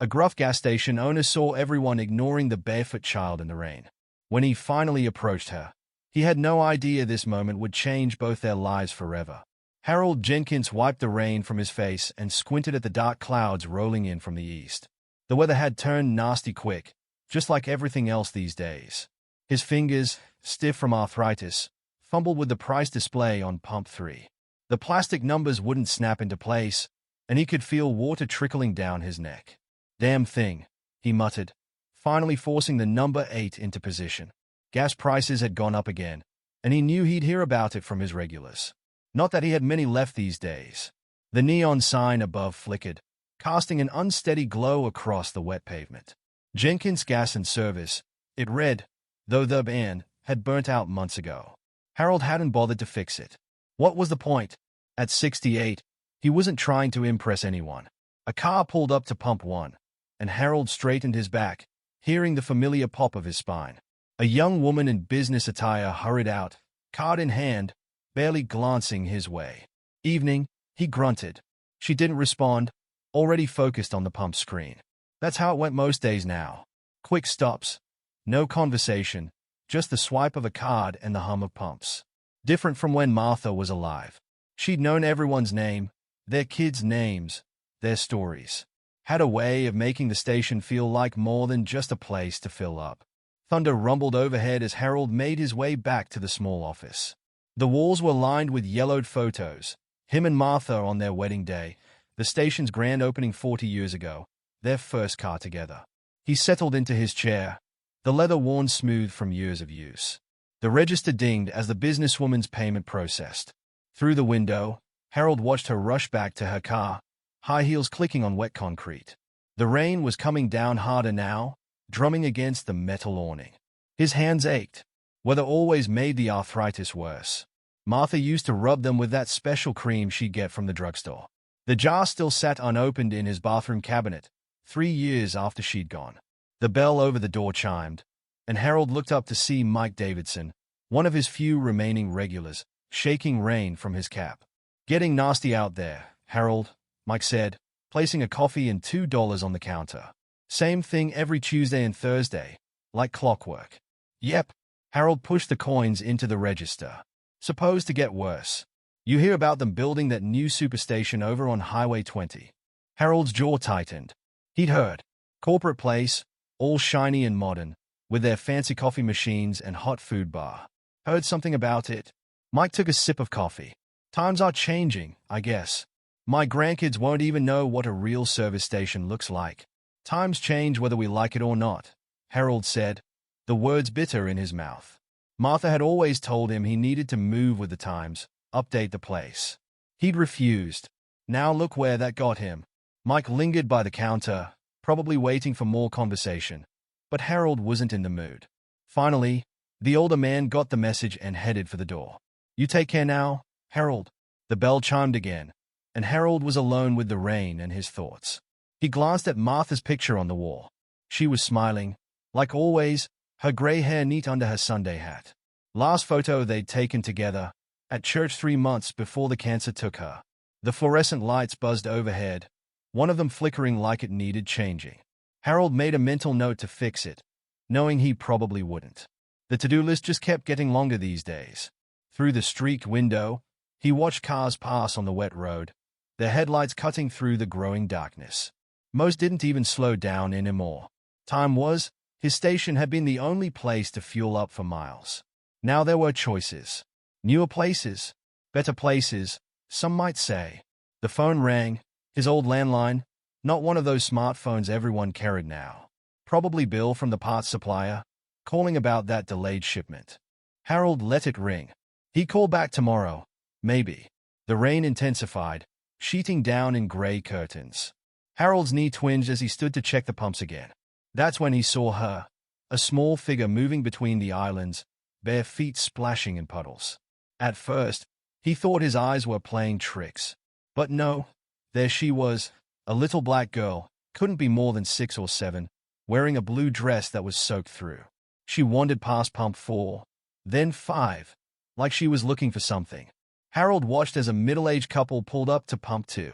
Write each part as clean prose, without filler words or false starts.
A gruff gas station owner saw everyone ignoring the barefoot child in the rain. When he finally approached her, he had no idea this moment would change both their lives forever. Harold Jenkins wiped the rain from his face and squinted at the dark clouds rolling in from the east. The weather had turned nasty quick, just like everything else these days. His fingers, stiff from arthritis, fumbled with the price display on pump 3. The plastic numbers wouldn't snap into place, and he could feel water trickling down his neck. "Damn thing," he muttered, finally forcing the number 8 into position. Gas prices had gone up again, and he knew he'd hear about it from his regulars. Not that he had many left these days. The neon sign above flickered, casting an unsteady glow across the wet pavement. Jenkins Gas and Service, it read, though the band had burnt out months ago. Harold hadn't bothered to fix it. What was the point? At 68, he wasn't trying to impress anyone. A car pulled up to pump 1, and Harold straightened his back, hearing the familiar pop of his spine. A young woman in business attire hurried out, card in hand, barely glancing his way. "Evening," he grunted. She didn't respond, already focused on the pump screen. That's how it went most days now. Quick stops. No conversation, just the swipe of a card and the hum of pumps. Different from when Martha was alive. She'd known everyone's name, their kids' names, their stories. Had a way of making the station feel like more than just a place to fill up. Thunder rumbled overhead as Harold made his way back to the small office. The walls were lined with yellowed photos, him and Martha on their wedding day, the station's grand opening 40 years ago, their first car together. He settled into his chair, the leather worn smooth from years of use. The register dinged as the businesswoman's payment processed. Through the window, Harold watched her rush back to her car, high heels clicking on wet concrete. The rain was coming down harder now, drumming against the metal awning. His hands ached. Weather always made the arthritis worse. Martha used to rub them with that special cream she'd get from the drugstore. The jar still sat unopened in his bathroom cabinet, 3 years after she'd gone. The bell over the door chimed, and Harold looked up to see Mike Davidson, one of his few remaining regulars, shaking rain from his cap. "Getting nasty out there, Harold," Mike said, placing a coffee and $2 on the counter. "Same thing every Tuesday and Thursday, like clockwork." "Yep." Harold pushed the coins into the register. "Supposed to get worse. You hear about them building that new superstation over on Highway 20. Harold's jaw tightened. He'd heard. Corporate place, all shiny and modern, with their fancy coffee machines and hot food bar. Heard something about it. Mike took a sip of coffee. "Times are changing, I guess. My grandkids won't even know what a real service station looks like." "Times change whether we like it or not," Harold said, the words bitter in his mouth. Martha had always told him he needed to move with the times, update the place. He'd refused. Now look where that got him. Mike lingered by the counter, probably waiting for more conversation, but Harold wasn't in the mood. Finally, the older man got the message and headed for the door. "You take care now, Harold." The bell chimed again, and Harold was alone with the rain and his thoughts. He glanced at Martha's picture on the wall. She was smiling, like always, her gray hair neat under her Sunday hat. Last photo they'd taken together, at church 3 months before the cancer took her. The fluorescent lights buzzed overhead, one of them flickering like it needed changing. Harold made a mental note to fix it, knowing he probably wouldn't. The to-do list just kept getting longer these days. Through the streaked window, he watched cars pass on the wet road, their headlights cutting through the growing darkness. Most didn't even slow down anymore. Time was, his station had been the only place to fuel up for miles. Now there were choices. Newer places, better places, some might say. The phone rang, his old landline, not one of those smartphones everyone carried now. Probably Bill from the parts supplier, calling about that delayed shipment. Harold let it ring. He'd call back tomorrow, maybe. The rain intensified, sheeting down in gray curtains. Harold's knee twinged as he stood to check the pumps again. That's when he saw her, a small figure moving between the islands, bare feet splashing in puddles. At first, he thought his eyes were playing tricks. But no, there she was, a little black girl, couldn't be more than 6 or 7, wearing a blue dress that was soaked through. She wandered past pump 4, then 5, like she was looking for something. Harold watched as a middle-aged couple pulled up to pump 2.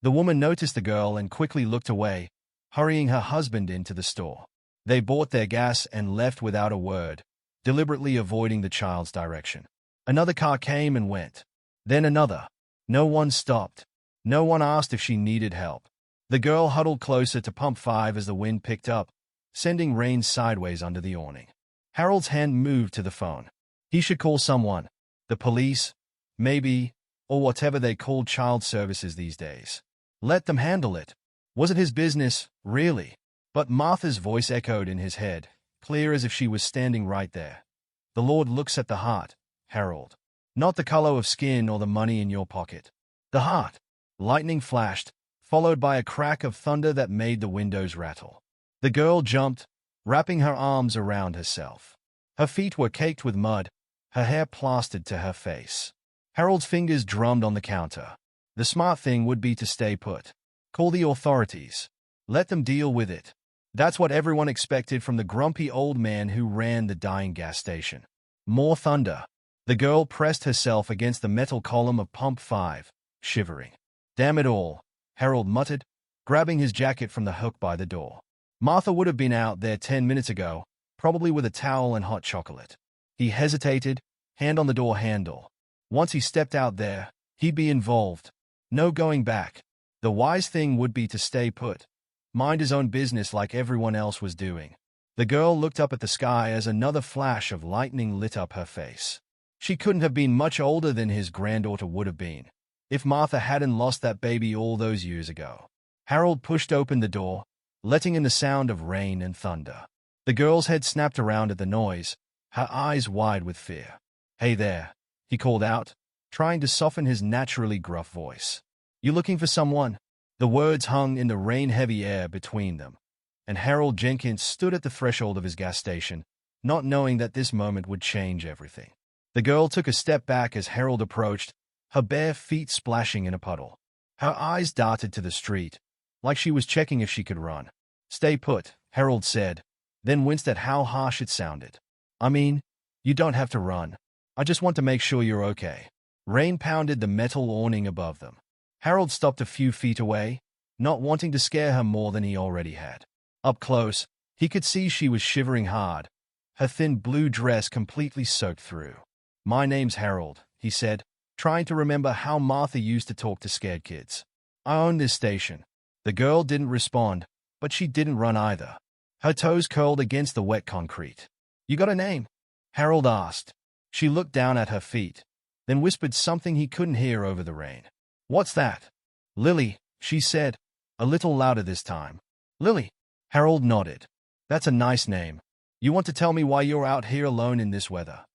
The woman noticed the girl and quickly looked away, hurrying her husband into the store. They bought their gas and left without a word, deliberately avoiding the child's direction. Another car came and went. Then another. No one stopped. No one asked if she needed help. The girl huddled closer to pump 5 as the wind picked up, sending rain sideways under the awning. Harold's hand moved to the phone. He should call someone. The police, maybe, or whatever they called child services these days. Let them handle it. Was it his business, really? But Martha's voice echoed in his head, clear as if she was standing right there. The Lord looks at the heart, Harold. Not the color of skin or the money in your pocket. The heart. Lightning flashed, followed by a crack of thunder that made the windows rattle. The girl jumped, wrapping her arms around herself. Her feet were caked with mud, her hair plastered to her face. Harold's fingers drummed on the counter. The smart thing would be to stay put. Call the authorities. Let them deal with it. That's what everyone expected from the grumpy old man who ran the dying gas station. More thunder. The girl pressed herself against the metal column of pump 5, shivering. Damn it all, Harold muttered, grabbing his jacket from the hook by the door. Martha would have been out there 10 minutes ago, probably with a towel and hot chocolate. He hesitated, hand on the door handle. Once he stepped out there, he'd be involved. No going back. The wise thing would be to stay put. Mind his own business like everyone else was doing. The girl looked up at the sky as another flash of lightning lit up her face. She couldn't have been much older than his granddaughter would have been, if Martha hadn't lost that baby all those years ago. Harold pushed open the door, letting in the sound of rain and thunder. The girl's head snapped around at the noise, her eyes wide with fear. "Hey there," he called out, trying to soften his naturally gruff voice. "You looking for someone?" The words hung in the rain-heavy air between them, and Harold Jenkins stood at the threshold of his gas station, not knowing that this moment would change everything. The girl took a step back as Harold approached, her bare feet splashing in a puddle. Her eyes darted to the street, like she was checking if she could run. "Stay put," Harold said, then winced at how harsh it sounded. "I mean, you don't have to run. I just want to make sure you're okay." Rain pounded the metal awning above them. Harold stopped a few feet away, not wanting to scare her more than he already had. Up close, he could see she was shivering hard, her thin blue dress completely soaked through. "My name's Harold," he said, trying to remember how Martha used to talk to scared kids. "I own this station." The girl didn't respond, but she didn't run either. Her toes curled against the wet concrete. "You got a name?" Harold asked. She looked down at her feet, then whispered something he couldn't hear over the rain. "What's that?" "Lily," she said, a little louder this time. "Lily?" Harold nodded. "That's a nice name. You want to tell me why you're out here alone in this weather?"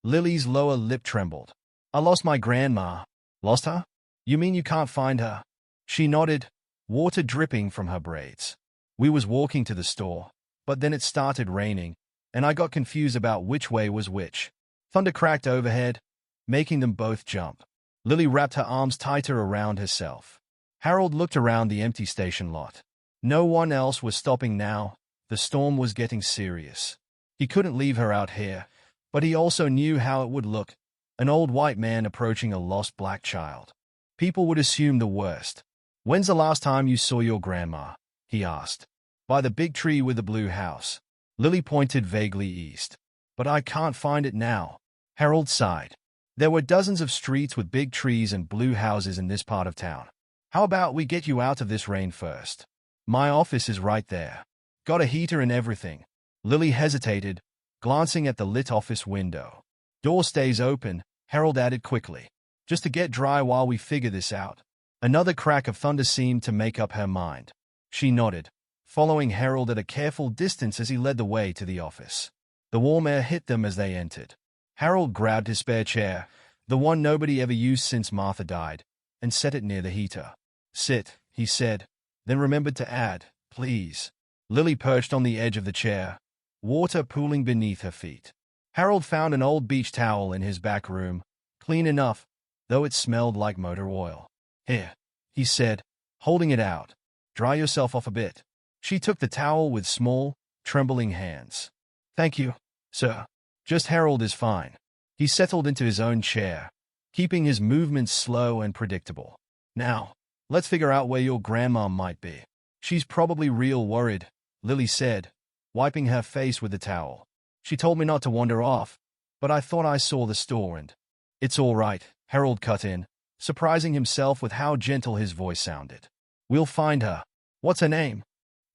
Lily's lower lip trembled. "I lost my grandma." "Lost her? You mean you can't find her?" She nodded, water dripping from her braids. "We was walking to the store, but then it started raining, and I got confused about which way was which. Thunder cracked overhead, making them both jump." Lily wrapped her arms tighter around herself. Harold looked around the empty station lot. No one else was stopping now. The storm was getting serious. He couldn't leave her out here, but he also knew how it would look. An old white man approaching a lost black child. People would assume the worst. "When's the last time you saw your grandma?" he asked. "By the big tree with the blue house." Lily pointed vaguely east. "But I can't find it now." Harold sighed. There were dozens of streets with big trees and blue houses in this part of town. "How about we get you out of this rain first? My office is right there. Got a heater and everything." Lily hesitated, glancing at the lit office window. "Door stays open," Harold added quickly. "Just to get dry while we figure this out." Another crack of thunder seemed to make up her mind. She nodded, following Harold at a careful distance as he led the way to the office. The warm air hit them as they entered. Harold grabbed his spare chair, the one nobody ever used since Martha died, and set it near the heater. "Sit," he said, then remembered to add, "Please." Lily perched on the edge of the chair, water pooling beneath her feet. Harold found an old beach towel in his back room, clean enough, though it smelled like motor oil. "Here," he said, holding it out. "Dry yourself off a bit." She took the towel with small, trembling hands. "Thank you, sir." "Just Harold is fine." He settled into his own chair, keeping his movements slow and predictable. "Now, let's figure out where your grandma might be." She's probably real worried, Lily said, wiping her face with the towel. She told me not to wander off, but I thought I saw the store and… It's all right, Harold cut in, surprising himself with how gentle his voice sounded. We'll find her. What's her name?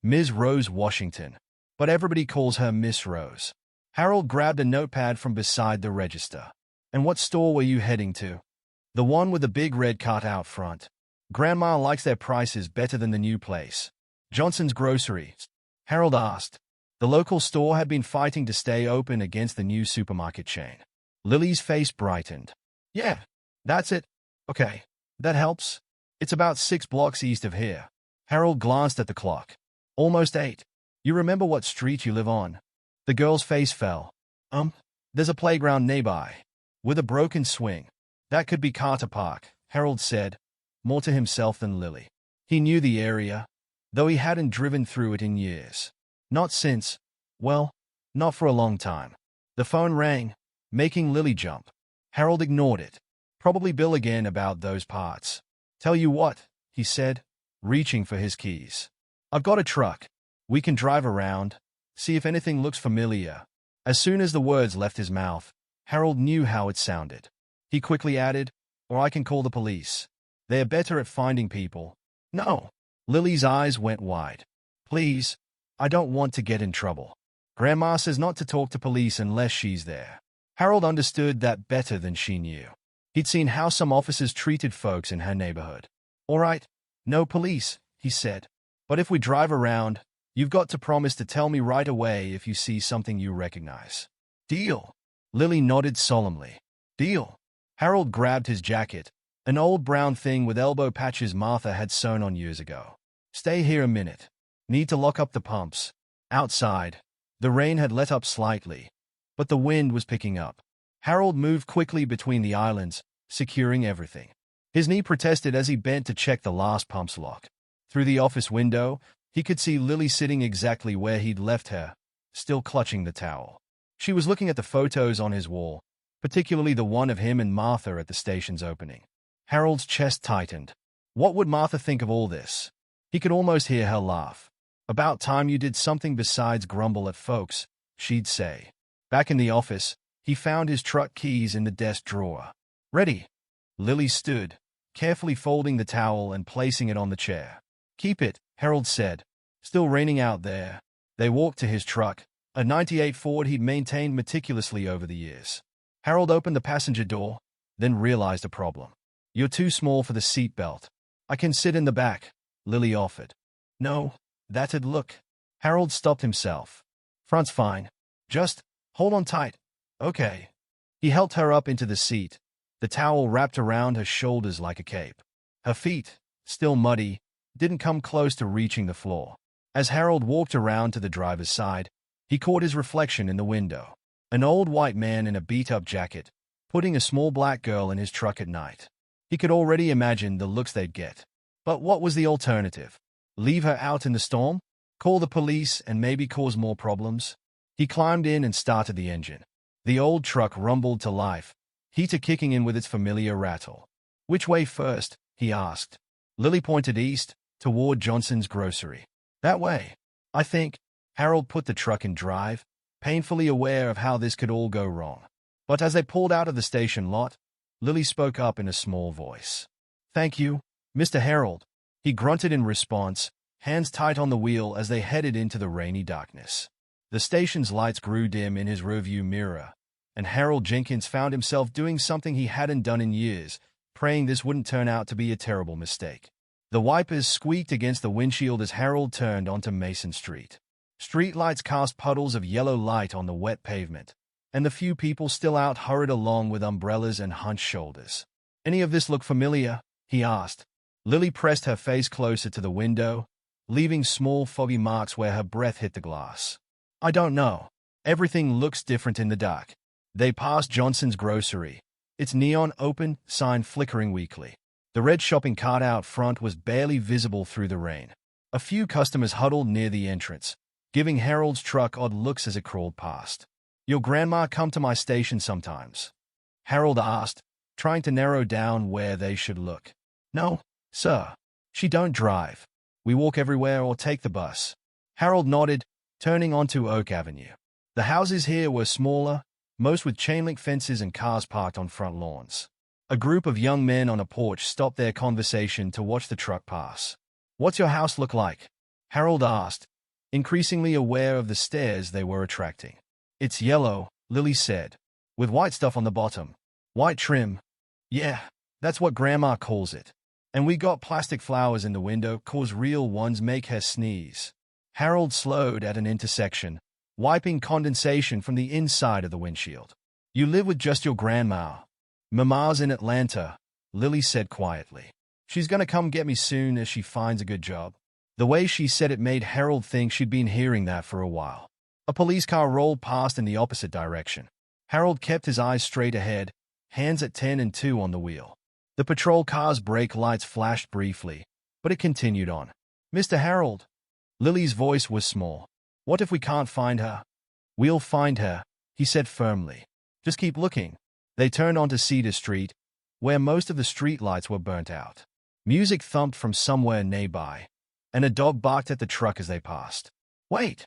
Ms. Rose Washington. But everybody calls her Miss Rose. Harold grabbed a notepad from beside the register. And what store were you heading to? The one with the big red cart out front. Grandma likes their prices better than the new place. Johnson's Grocery, Harold asked. The local store had been fighting to stay open against the new supermarket chain. Lily's face brightened. Yeah, that's it. Okay, that helps. It's about 6 blocks east of here. Harold glanced at the clock. Almost 8. You remember what street you live on? The girl's face fell. There's a playground nearby, with a broken swing. That could be Carter Park, Harold said, more to himself than Lily. He knew the area, though he hadn't driven through it in years. Not since, well, not for a long time. The phone rang, making Lily jump. Harold ignored it. Probably Bill again about those parts. Tell you what, he said, reaching for his keys. I've got a truck. We can drive around, see if anything looks familiar. As soon as the words left his mouth, Harold knew how it sounded. He quickly added, or I can call the police. They're better at finding people. No. Lily's eyes went wide. Please, I don't want to get in trouble. Grandma says not to talk to police unless she's there. Harold understood that better than she knew. He'd seen how some officers treated folks in her neighborhood. All right, no police, he said. But if we drive around, you've got to promise to tell me right away if you see something you recognize. Deal. Lily nodded solemnly. Deal. Harold grabbed his jacket, an old brown thing with elbow patches Martha had sewn on years ago. Stay here a minute. Need to lock up the pumps. Outside, the rain had let up slightly, but the wind was picking up. Harold moved quickly between the islands, securing everything. His knee protested as he bent to check the last pump's lock. Through the office window, he could see Lily sitting exactly where he'd left her, still clutching the towel. She was looking at the photos on his wall, particularly the one of him and Martha at the station's opening. Harold's chest tightened. What would Martha think of all this? He could almost hear her laugh. About time you did something besides grumble at folks, she'd say. Back in the office, he found his truck keys in the desk drawer. Ready. Lily stood, carefully folding the towel and placing it on the chair. Keep it, Harold said. Still raining out there. They walked to his truck, a '98 Ford he'd maintained meticulously over the years. Harold opened the passenger door, then realized a problem. You're too small for the seat belt. I can sit in the back, Lily offered. No, that'd look. Harold stopped himself. Front's fine. Just hold on tight. Okay. He helped her up into the seat, the towel wrapped around her shoulders like a cape. Her feet, still muddy, didn't come close to reaching the floor. As Harold walked around to the driver's side, he caught his reflection in the window. An old white man in a beat-up jacket, putting a small black girl in his truck at night. He could already imagine the looks they'd get. But what was the alternative? Leave her out in the storm? Call the police and maybe cause more problems? He climbed in and started the engine. The old truck rumbled to life, heater kicking in with its familiar rattle. Which way first? He asked. Lily pointed east, toward Johnson's Grocery. That way, I think. Harold put the truck in drive, painfully aware of how this could all go wrong. But as they pulled out of the station lot, Lily spoke up in a small voice. Thank you, Mr. Harold. He grunted in response, hands tight on the wheel as they headed into the rainy darkness. The station's lights grew dim in his rearview mirror, and Harold Jenkins found himself doing something he hadn't done in years, praying this wouldn't turn out to be a terrible mistake. The wipers squeaked against the windshield as Harold turned onto Mason Street. Streetlights cast puddles of yellow light on the wet pavement, and the few people still out hurried along with umbrellas and hunched shoulders. Any of this look familiar? He asked. Lily pressed her face closer to the window, leaving small foggy marks where her breath hit the glass. I don't know. Everything looks different in the dark. They passed Johnson's Grocery, its neon open sign flickering weakly. The red shopping cart out front was barely visible through the rain. A few customers huddled near the entrance, giving Harold's truck odd looks as it crawled past. Your grandma come to my station sometimes? Harold asked, trying to narrow down where they should look. No, sir. She don't drive. We walk everywhere or take the bus. Harold nodded, turning onto Oak Avenue. The houses here were smaller, most with chain-link fences and cars parked on front lawns. A group of young men on a porch stopped their conversation to watch the truck pass. "What's your house look like?" Harold asked, increasingly aware of the stares they were attracting. "It's yellow," Lily said, "with white stuff on the bottom. White trim. Yeah, that's what Grandma calls it. And we got plastic flowers in the window 'cause real ones make her sneeze." Harold slowed at an intersection, wiping condensation from the inside of the windshield. "You live with just your grandma?" "Mama's in Atlanta," Lily said quietly. "She's gonna come get me soon as she finds a good job." The way she said it made Harold think she'd been hearing that for a while. A police car rolled past in the opposite direction. Harold kept his eyes straight ahead, hands at 10 and 2 on the wheel. The patrol car's brake lights flashed briefly, but it continued on. "Mr. Harold." Lily's voice was small. "What if we can't find her?" "We'll find her," he said firmly. "Just keep looking." They turned onto Cedar Street, where most of the street lights were burnt out. Music thumped from somewhere nearby, and a dog barked at the truck as they passed. "Wait!"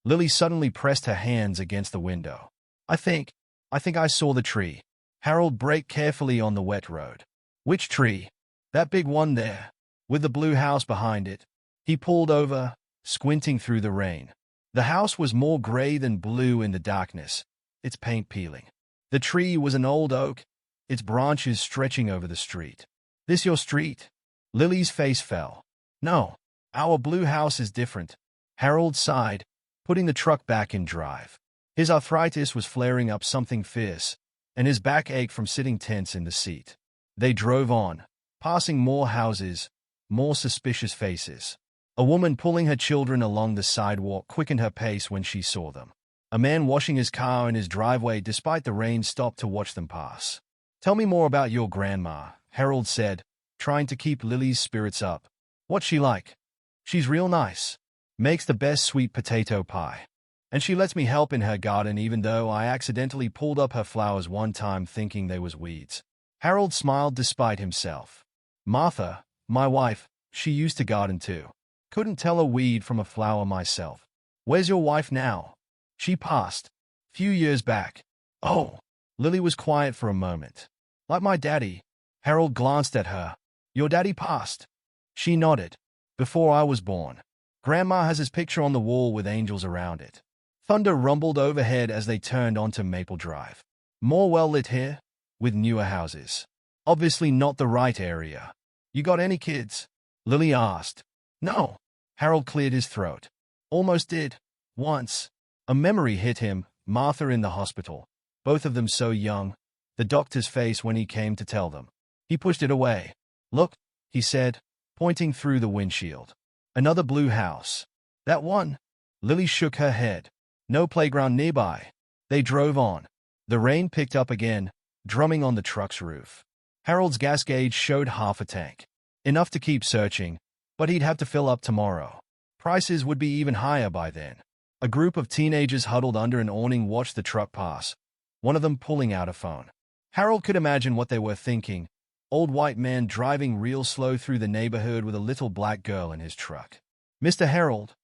Lily suddenly pressed her hands against the window. I think I saw the tree." Harold braked carefully on the wet road. "Which tree?" "That big one there, with the blue house behind it." He pulled over, squinting through the rain. The house was more gray than blue in the darkness, its paint peeling. The tree was an old oak, its branches stretching over the street. "This your street?" Lily's face fell. "No, our blue house is different." Harold sighed, putting the truck back in drive. His arthritis was flaring up something fierce, and his back ached from sitting tense in the seat. They drove on, passing more houses, more suspicious faces. A woman pulling her children along the sidewalk quickened her pace when she saw them. A man washing his car in his driveway despite the rain stopped to watch them pass. "Tell me more about your grandma," Harold said, trying to keep Lily's spirits up. "What's she like?" "She's real nice. Makes the best sweet potato pie. And she lets me help in her garden even though I accidentally pulled up her flowers one time thinking they was weeds." Harold smiled despite himself. "Martha, my wife, she used to garden too. Couldn't tell a weed from a flower myself." "Where's your wife now?" "She passed. Few years back." "Oh." Lily was quiet for a moment. "Like my daddy." Harold glanced at her. "Your daddy passed?" She nodded. "Before I was born. Grandma has his picture on the wall with angels around it." Thunder rumbled overhead as they turned onto Maple Drive. "More well-lit here?" "With newer houses. Obviously not the right area." "You got any kids?" Lily asked. "No." Harold cleared his throat. "Almost did. Once." A memory hit him, Martha in the hospital. Both of them so young. The doctor's face when he came to tell them. He pushed it away. "Look," he said, pointing through the windshield. "Another blue house." "That one?" Lily shook her head. "No playground nearby." They drove on. The rain picked up again, drumming on the truck's roof. Harold's gas gauge showed half a tank. Enough to keep searching, but he'd have to fill up tomorrow. Prices would be even higher by then. A group of teenagers huddled under an awning watched the truck pass, one of them pulling out a phone. Harold could imagine what they were thinking. Old white man driving real slow through the neighborhood with a little black girl in his truck. "Mr. Harold."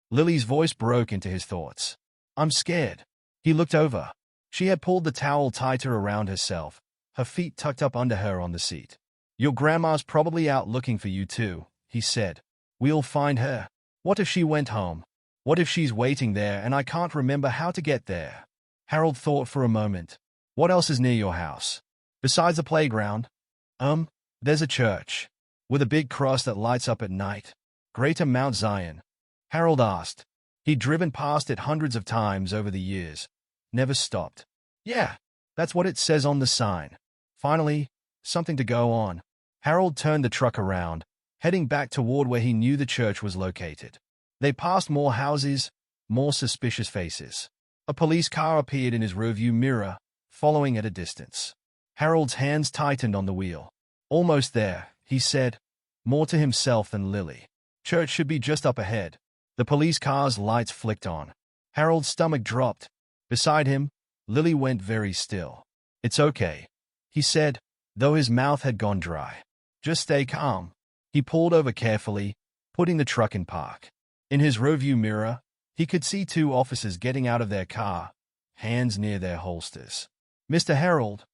Lily's voice broke into his thoughts. "I'm scared." He looked over. She had pulled the towel tighter around herself, her feet tucked up under her on the seat. "Your grandma's probably out looking for you too," he said. "We'll find her." "What if she went home? What if she's waiting there and I can't remember how to get there?" Harold thought for a moment. "What else is near your house? Besides the playground?" There's a church. With a big cross that lights up at night. Greater Mount Zion." Harold asked. He'd driven past it hundreds of times over the years. Never stopped. "Yeah, that's what it says on the sign." Finally, something to go on. Harold turned the truck around, heading back toward where he knew the church was located. They passed more houses, more suspicious faces. A police car appeared in his rearview mirror, following at a distance. Harold's hands tightened on the wheel. "Almost there," he said, more to himself than Lily. "Church should be just up ahead." The police car's lights flicked on. Harold's stomach dropped. Beside him, Lily went very still. "It's okay," he said, though his mouth had gone dry. "Just stay calm." He pulled over carefully, putting the truck in park. In his rearview mirror, he could see two officers getting out of their car, hands near their holsters. "Mr. Harold,"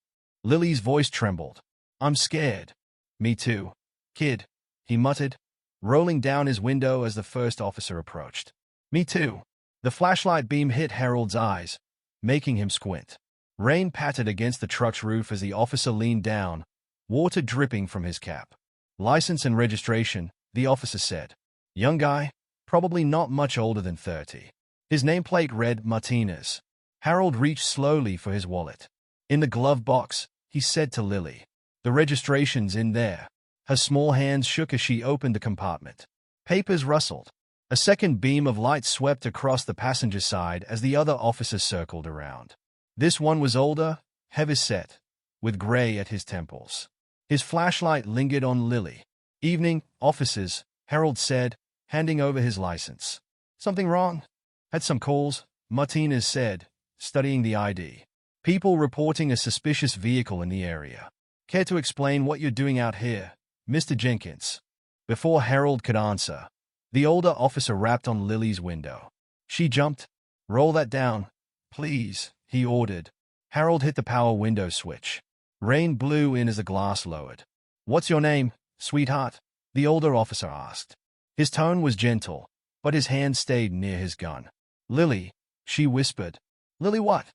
Lily's voice trembled. "I'm scared." "Me too, kid," he muttered, rolling down his window as the first officer approached. "Me too." The flashlight beam hit Harold's eyes, making him squint. Rain pattered against the truck's roof as the officer leaned down, water dripping from his cap. "License and registration," the officer said. "Young guy, probably not much older than 30. His nameplate read Martinez. Harold reached slowly for his wallet. "In the glove box," he said to Lily. "The registration's in there." Her small hands shook as she opened the compartment. Papers rustled. A second beam of light swept across the passenger side as the other officer circled around. This one was older, heavy-set, with gray at his temples. His flashlight lingered on Lily. "Evening, officers," Harold said, handing over his license. "Something wrong?" "Had some calls," Martinez said, studying the ID. "People reporting a suspicious vehicle in the area. Care to explain what you're doing out here, Mr. Jenkins?" Before Harold could answer, the older officer rapped on Lily's window. She jumped. "Roll that down, please," he ordered. Harold hit the power window switch. Rain blew in as the glass lowered. "What's your name, sweetheart?" the older officer asked. His tone was gentle, but his hand stayed near his gun. "Lily," she whispered. "Lily what?"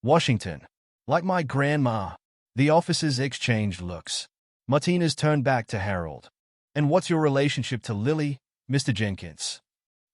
"Washington. Like my grandma." The officers exchanged looks. Martinez turned back to Harold. "And what's your relationship to Lily, Mr. Jenkins?"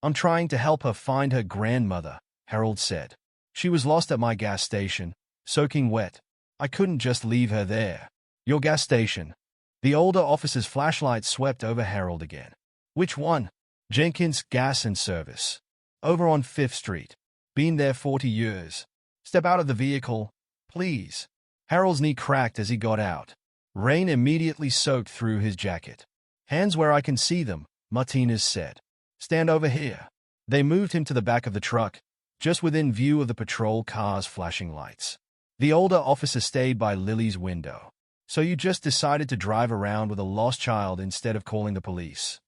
"I'm trying to help her find her grandmother," Harold said. "She was lost at my gas station, soaking wet. I couldn't just leave her there." "Your gas station?" The older officer's flashlight swept over Harold again. "Which one?" "Jenkins Gas and Service. Over on 5th Street. Been there 40 years. Step out of the vehicle, please." Harold's knee cracked as he got out. Rain immediately soaked through his jacket. "Hands where I can see them," Martinez said. "Stand over here." They moved him to the back of the truck, just within view of the patrol car's flashing lights. The older officer stayed by Lily's window. "So you just decided to drive around with a lost child instead of calling the police?"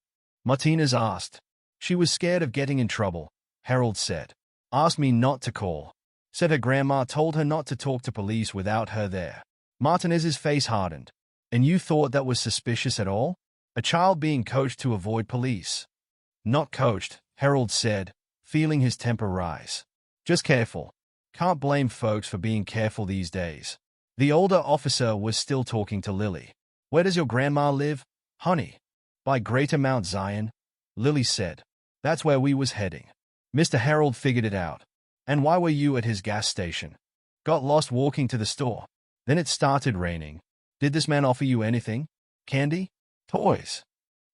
Martinez asked. "She was scared of getting in trouble," Harold said. "Asked me not to call. Said her grandma told her not to talk to police without her there." Martinez's face hardened. "And you thought that was suspicious at all? A child being coached to avoid police?" "Not coached," Harold said, feeling his temper rise. "Just careful. Can't blame folks for being careful these days." The older officer was still talking to Lily. "Where does your grandma live, honey?" "By Greater Mount Zion," Lily said. "That's where we was heading." Mr. Harold figured it out. "And why were you at his gas station?" "Got lost walking to the store. Then it started raining." "Did this man offer you anything? Candy? Toys?"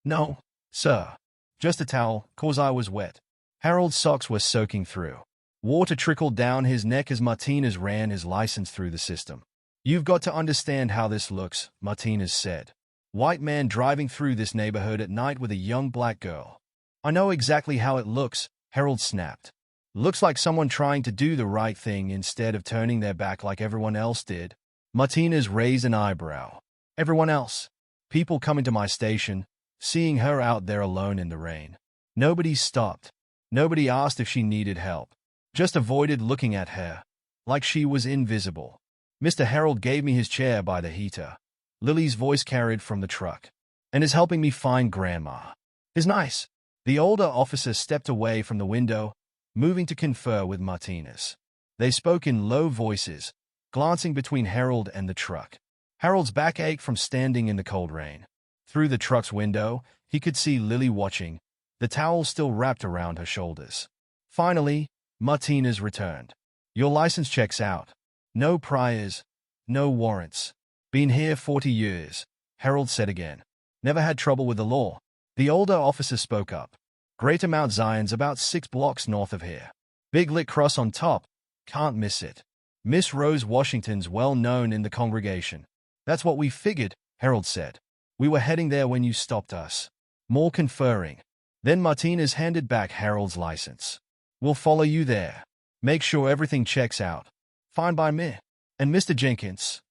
"No, sir. Just a towel, 'cause I was wet." Harold's socks were soaking through. Water trickled down his neck as Martinez ran his license through the system. "You've got to understand how this looks," Martinez said. "White man driving through this neighborhood at night with a young black girl." "I know exactly how it looks," Harold snapped. "Looks like someone trying to do the right thing instead of turning their back like everyone else did." Martinez raised an eyebrow. "Everyone else?" "People coming to my station, seeing her out there alone in the rain. Nobody stopped. Nobody asked if she needed help. Just avoided looking at her, like she was invisible." "Mr. Harold gave me his chair by the heater," Lily's voice carried from the truck, "and is helping me find Grandma. Is nice." The older officer stepped away from the window, moving to confer with Martinez. They spoke in low voices, glancing between Harold and the truck. Harold's back ached from standing in the cold rain. Through the truck's window, he could see Lily watching, the towel still wrapped around her shoulders. Finally, Martinez returned. "Your license checks out. No priors, no warrants. Been here 40 years, Harold said again. "Never had trouble with the law." The older officer spoke up. "Greater Mount Zion's about 6 blocks north of here. Big lit cross on top. Can't miss it. Miss Rose Washington's well known in the congregation." "That's what we figured," Harold said. "We were heading there when you stopped us." More conferring. Then Martinez handed back Harold's license. "We'll follow you there. Make sure everything checks out." "Fine by me." "And Mr. Jenkins."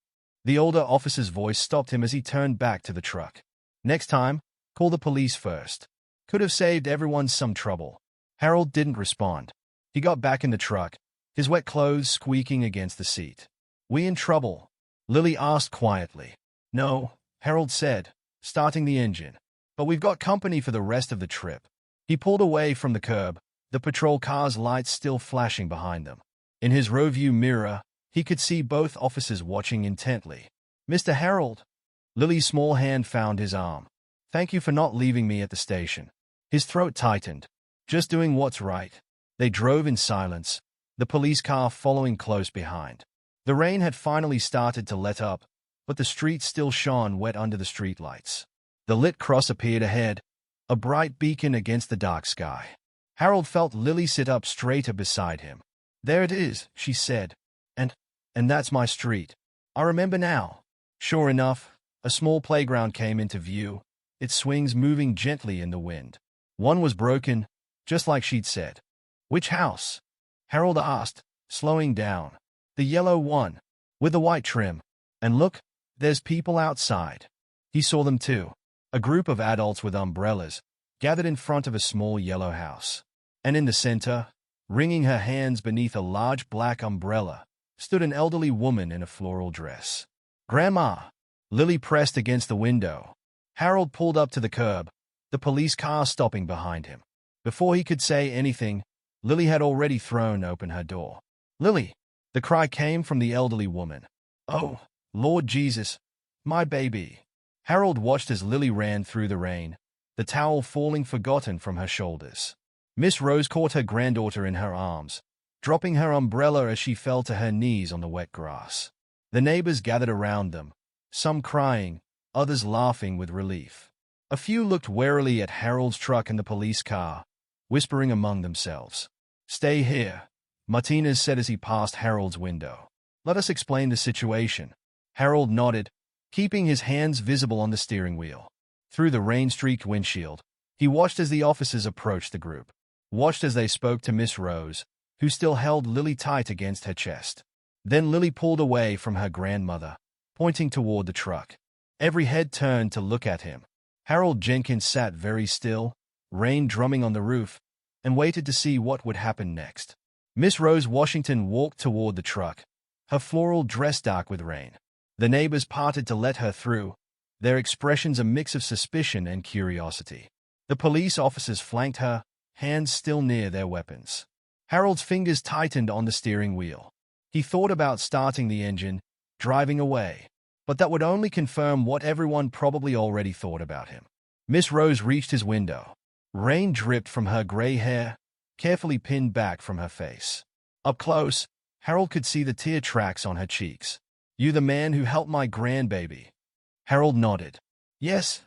The older officer's voice stopped him as he turned back to the truck. "Next time, call the police first. Could have saved everyone some trouble. Harold didn't respond. He got back in the truck, his wet clothes squeaking against the seat. "We in trouble?" Lily asked quietly. "No," Harold said, starting the engine. "But we've got company for the rest of the trip." He pulled away from the curb, the patrol car's lights still flashing behind them. In his rearview mirror, he could see both officers watching intently. "Mr. Harold." Lily's small hand found his arm. "Thank you for not leaving me at the station." His throat tightened. "Just doing what's right." They drove in silence, the police car following close behind. The rain had finally started to let up, but the street still shone wet under the streetlights. The lit cross appeared ahead, a bright beacon against the dark sky. Harold felt Lily sit up straighter beside him. "There it is," she said. And that's my street. I remember now." Sure enough, a small playground came into view, its swings moving gently in the wind. One was broken, just like she'd said. "Which house?" Harold asked, slowing down. "The yellow one, with the white trim. And look, there's people outside." He saw them too, a group of adults with umbrellas, gathered in front of a small yellow house. And in the center, wringing her hands beneath a large black umbrella, stood an elderly woman in a floral dress. "Grandma!" Lily pressed against the window. Harold pulled up to the curb, the police car stopping behind him. Before he could say anything, Lily had already thrown open her door. "Lily!" The cry came from the elderly woman. "Oh, Lord Jesus, my baby!" Harold watched as Lily ran through the rain, the towel falling forgotten from her shoulders. Miss Rose caught her granddaughter in her arms, dropping her umbrella as she fell to her knees on the wet grass. The neighbors gathered around them, some crying, others laughing with relief. A few looked warily at Harold's truck and the police car, whispering among themselves. "Stay here," Martinez said as he passed Harold's window. "Let us explain the situation." Harold nodded, keeping his hands visible on the steering wheel. Through the rain-streaked windshield, he watched as the officers approached the group, watched as they spoke to Miss Rose, who still held Lily tight against her chest. Then Lily pulled away from her grandmother, pointing toward the truck. Every head turned to look at him. Harold Jenkins sat very still, rain drumming on the roof, and waited to see what would happen next. Miss Rose Washington walked toward the truck, her floral dress dark with rain. The neighbors parted to let her through, their expressions a mix of suspicion and curiosity. The police officers flanked her, hands still near their weapons. Harold's fingers tightened on the steering wheel. He thought about starting the engine, driving away, but that would only confirm what everyone probably already thought about him. Miss Rose reached his window. Rain dripped from her gray hair, carefully pinned back from her face. Up close, Harold could see the tear tracks on her cheeks. "You the man who helped my grandbaby?" Harold nodded. "Yes,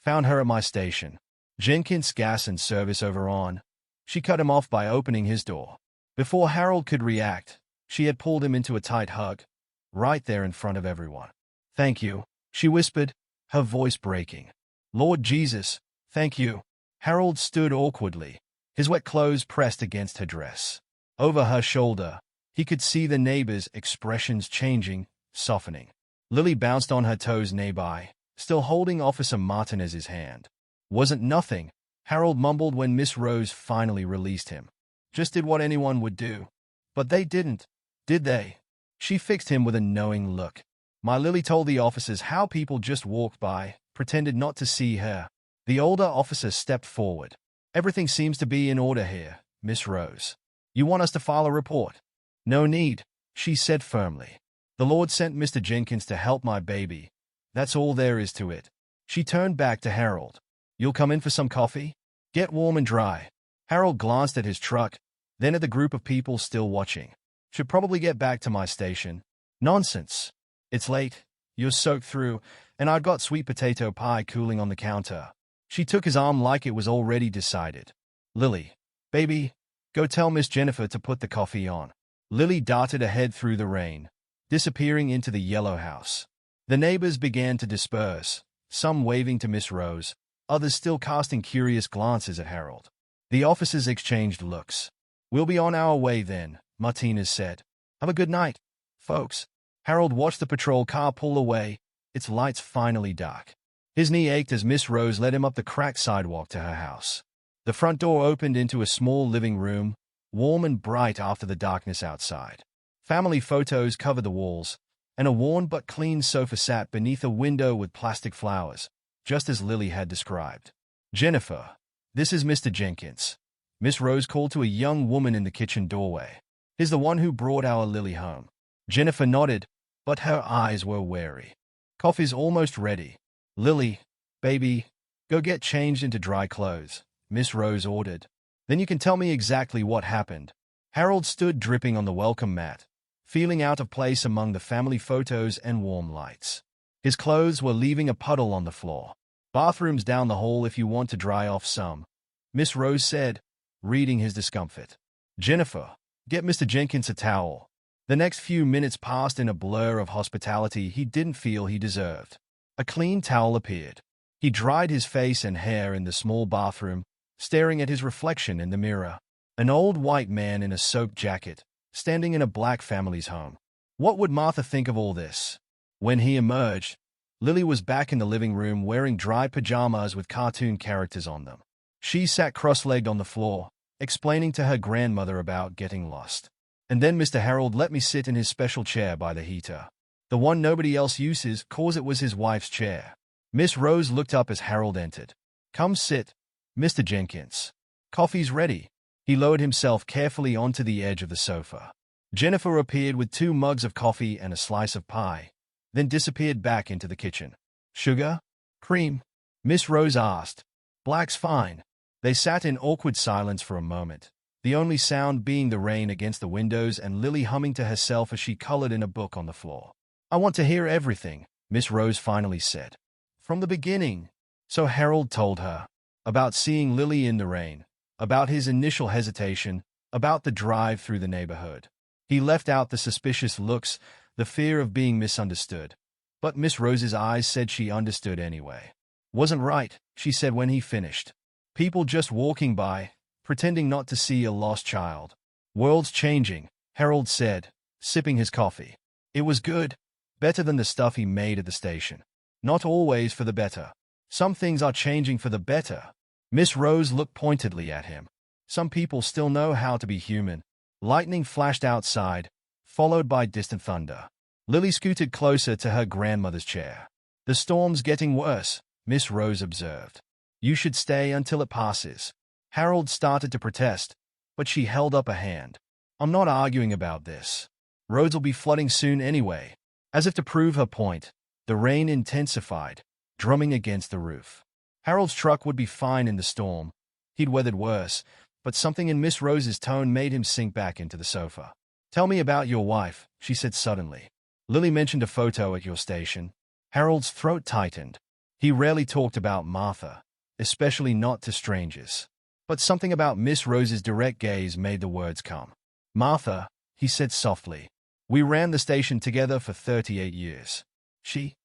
found her at my station. Jenkins gas and service over on." She cut him off by opening his door. Before Harold could react, she had pulled him into a tight hug, right there in front of everyone. "Thank you," she whispered, her voice breaking. "Lord Jesus, thank you." Harold stood awkwardly, his wet clothes pressed against her dress. Over her shoulder, he could see the neighbors' expressions changing, softening. Lily bounced on her toes nearby, still holding Officer Martinez's hand. "Wasn't nothing," Harold mumbled when Miss Rose finally released him. "Just did what anyone would do." "But they didn't, did they?" She fixed him with a knowing look. "My Lily told the officers how people just walked by, pretended not to see her." The older officer stepped forward. "Everything seems to be in order here, Miss Rose. You want us to file a report?" "No need," she said firmly. "The Lord sent Mr. Jenkins to help my baby. That's all there is to it." She turned back to Harold. "You'll come in for some coffee? Get warm and dry." Harold glanced at his truck, then at the group of people still watching. "Should probably get back to my station." "Nonsense. It's late, you're soaked through, and I've got sweet potato pie cooling on the counter." She took his arm like it was already decided. "Lily, baby, go tell Miss Jennifer to put the coffee on." Lily darted ahead through the rain, disappearing into the yellow house. The neighbors began to disperse, some waving to Miss Rose, others still casting curious glances at Harold. The officers exchanged looks. "We'll be on our way then," Martinez said. "Have a good night, folks." Harold watched the patrol car pull away, its lights finally dark. His knee ached as Miss Rose led him up the cracked sidewalk to her house. The front door opened into a small living room, warm and bright after the darkness outside. Family photos covered the walls, and a worn but clean sofa sat beneath a window with plastic flowers, just as Lily had described. "Jennifer, this is Mr. Jenkins," Miss Rose called to a young woman in the kitchen doorway. "He's the one who brought our Lily home." Jennifer nodded, but her eyes were wary. "Coffee's almost ready. Lily, baby, go get changed into dry clothes," Miss Rose ordered. "Then you can tell me exactly what happened." Harold stood dripping on the welcome mat, feeling out of place among the family photos and warm lights. His clothes were leaving a puddle on the floor. "Bathroom's down the hall if you want to dry off some," Miss Rose said, reading his discomfort. "Jennifer, get Mr. Jenkins a towel." The next few minutes passed in a blur of hospitality he didn't feel he deserved. A clean towel appeared. He dried his face and hair in the small bathroom, staring at his reflection in the mirror. An old white man in a soaked jacket, standing in a black family's home. What would Martha think of all this? When he emerged, Lily was back in the living room wearing dry pajamas with cartoon characters on them. She sat cross-legged on the floor, explaining to her grandmother about getting lost. "And then Mr. Harold let me sit in his special chair by the heater. The one nobody else uses, 'cause it was his wife's chair." Miss Rose looked up as Harold entered. "Come sit, Mr. Jenkins. Coffee's ready." He lowered himself carefully onto the edge of the sofa. Jennifer appeared with 2 mugs of coffee and a slice of pie, then disappeared back into the kitchen. "Sugar? Cream?" Miss Rose asked. "Black's fine." They sat in awkward silence for a moment, the only sound being the rain against the windows and Lily humming to herself as she colored in a book on the floor. "I want to hear everything," Miss Rose finally said. "From the beginning." So Harold told her about seeing Lily in the rain, about his initial hesitation, about the drive through the neighborhood. He left out the suspicious looks, the fear of being misunderstood. But Miss Rose's eyes said she understood anyway. "Wasn't right," she said when he finished. "People just walking by, pretending not to see a lost child." "World's changing," Harold said, sipping his coffee. It was good, better than the stuff he made at the station. Not always for the better. Some things are changing for the better. Miss Rose looked pointedly at him. Some people still know how to be human. Lightning flashed outside, followed by distant thunder. Lily scooted closer to her grandmother's chair. "The storm's getting worse," Miss Rose observed. "You should stay until it passes." Harold started to protest, but she held up a hand. "I'm not arguing about this. Roads'll be flooding soon anyway." As if to prove her point, the rain intensified, drumming against the roof. Harold's truck would be fine in the storm. He'd weathered worse, but something in Miss Rose's tone made him sink back into the sofa. "Tell me about your wife," she said suddenly. "Lily mentioned a photo at your station." Harold's throat tightened. He rarely talked about Martha, especially not to strangers. But something about Miss Rose's direct gaze made the words come. "Martha," he said softly. "We ran the station together for 38 years. She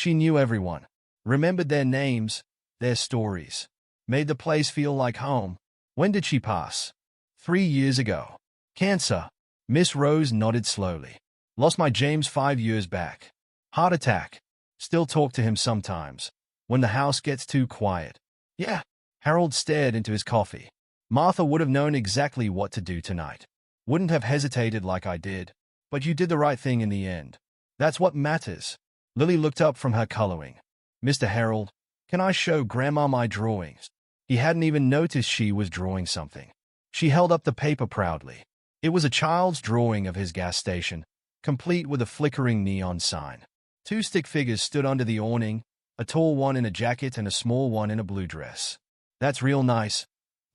knew everyone, remembered their names, their stories, made the place feel like home." "When did she pass?" 3 years ago. "Cancer." Miss Rose nodded slowly. "Lost my James 5 years back. Heart attack. Still talk to him sometimes, when the house gets too quiet." "Yeah." Harold stared into his coffee. "Martha would have known exactly what to do tonight. Wouldn't have hesitated like I did. But you did the right thing in the end. That's what matters." Lily looked up from her coloring. "Mr. Harold, can I show Grandma my drawings?" He hadn't even noticed she was drawing something. She held up the paper proudly. It was a child's drawing of his gas station, complete with a flickering neon sign. 2 stick figures stood under the awning, a tall one in a jacket and a small one in a blue dress. "That's real nice,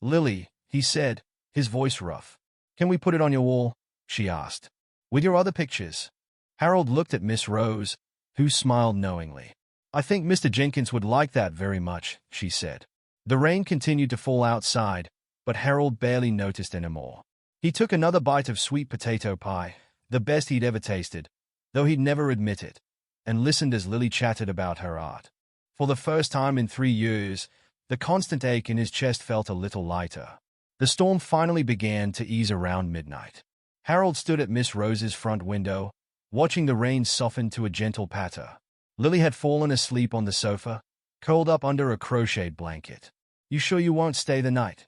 Lily," he said, his voice rough. "Can we put it on your wall?" she asked. "With your other pictures?" Harold looked at Miss Rose, who smiled knowingly. "I think Mr. Jenkins would like that very much," she said. The rain continued to fall outside, but Harold barely noticed anymore. He took another bite of sweet potato pie, the best he'd ever tasted, though he'd never admit it, and listened as Lily chatted about her art. For the first time in 3 years, the constant ache in his chest felt a little lighter. The storm finally began to ease around midnight. Harold stood at Miss Rose's front window, watching the rain soften to a gentle patter. Lily had fallen asleep on the sofa, curled up under a crocheted blanket. "You sure you won't stay the night?"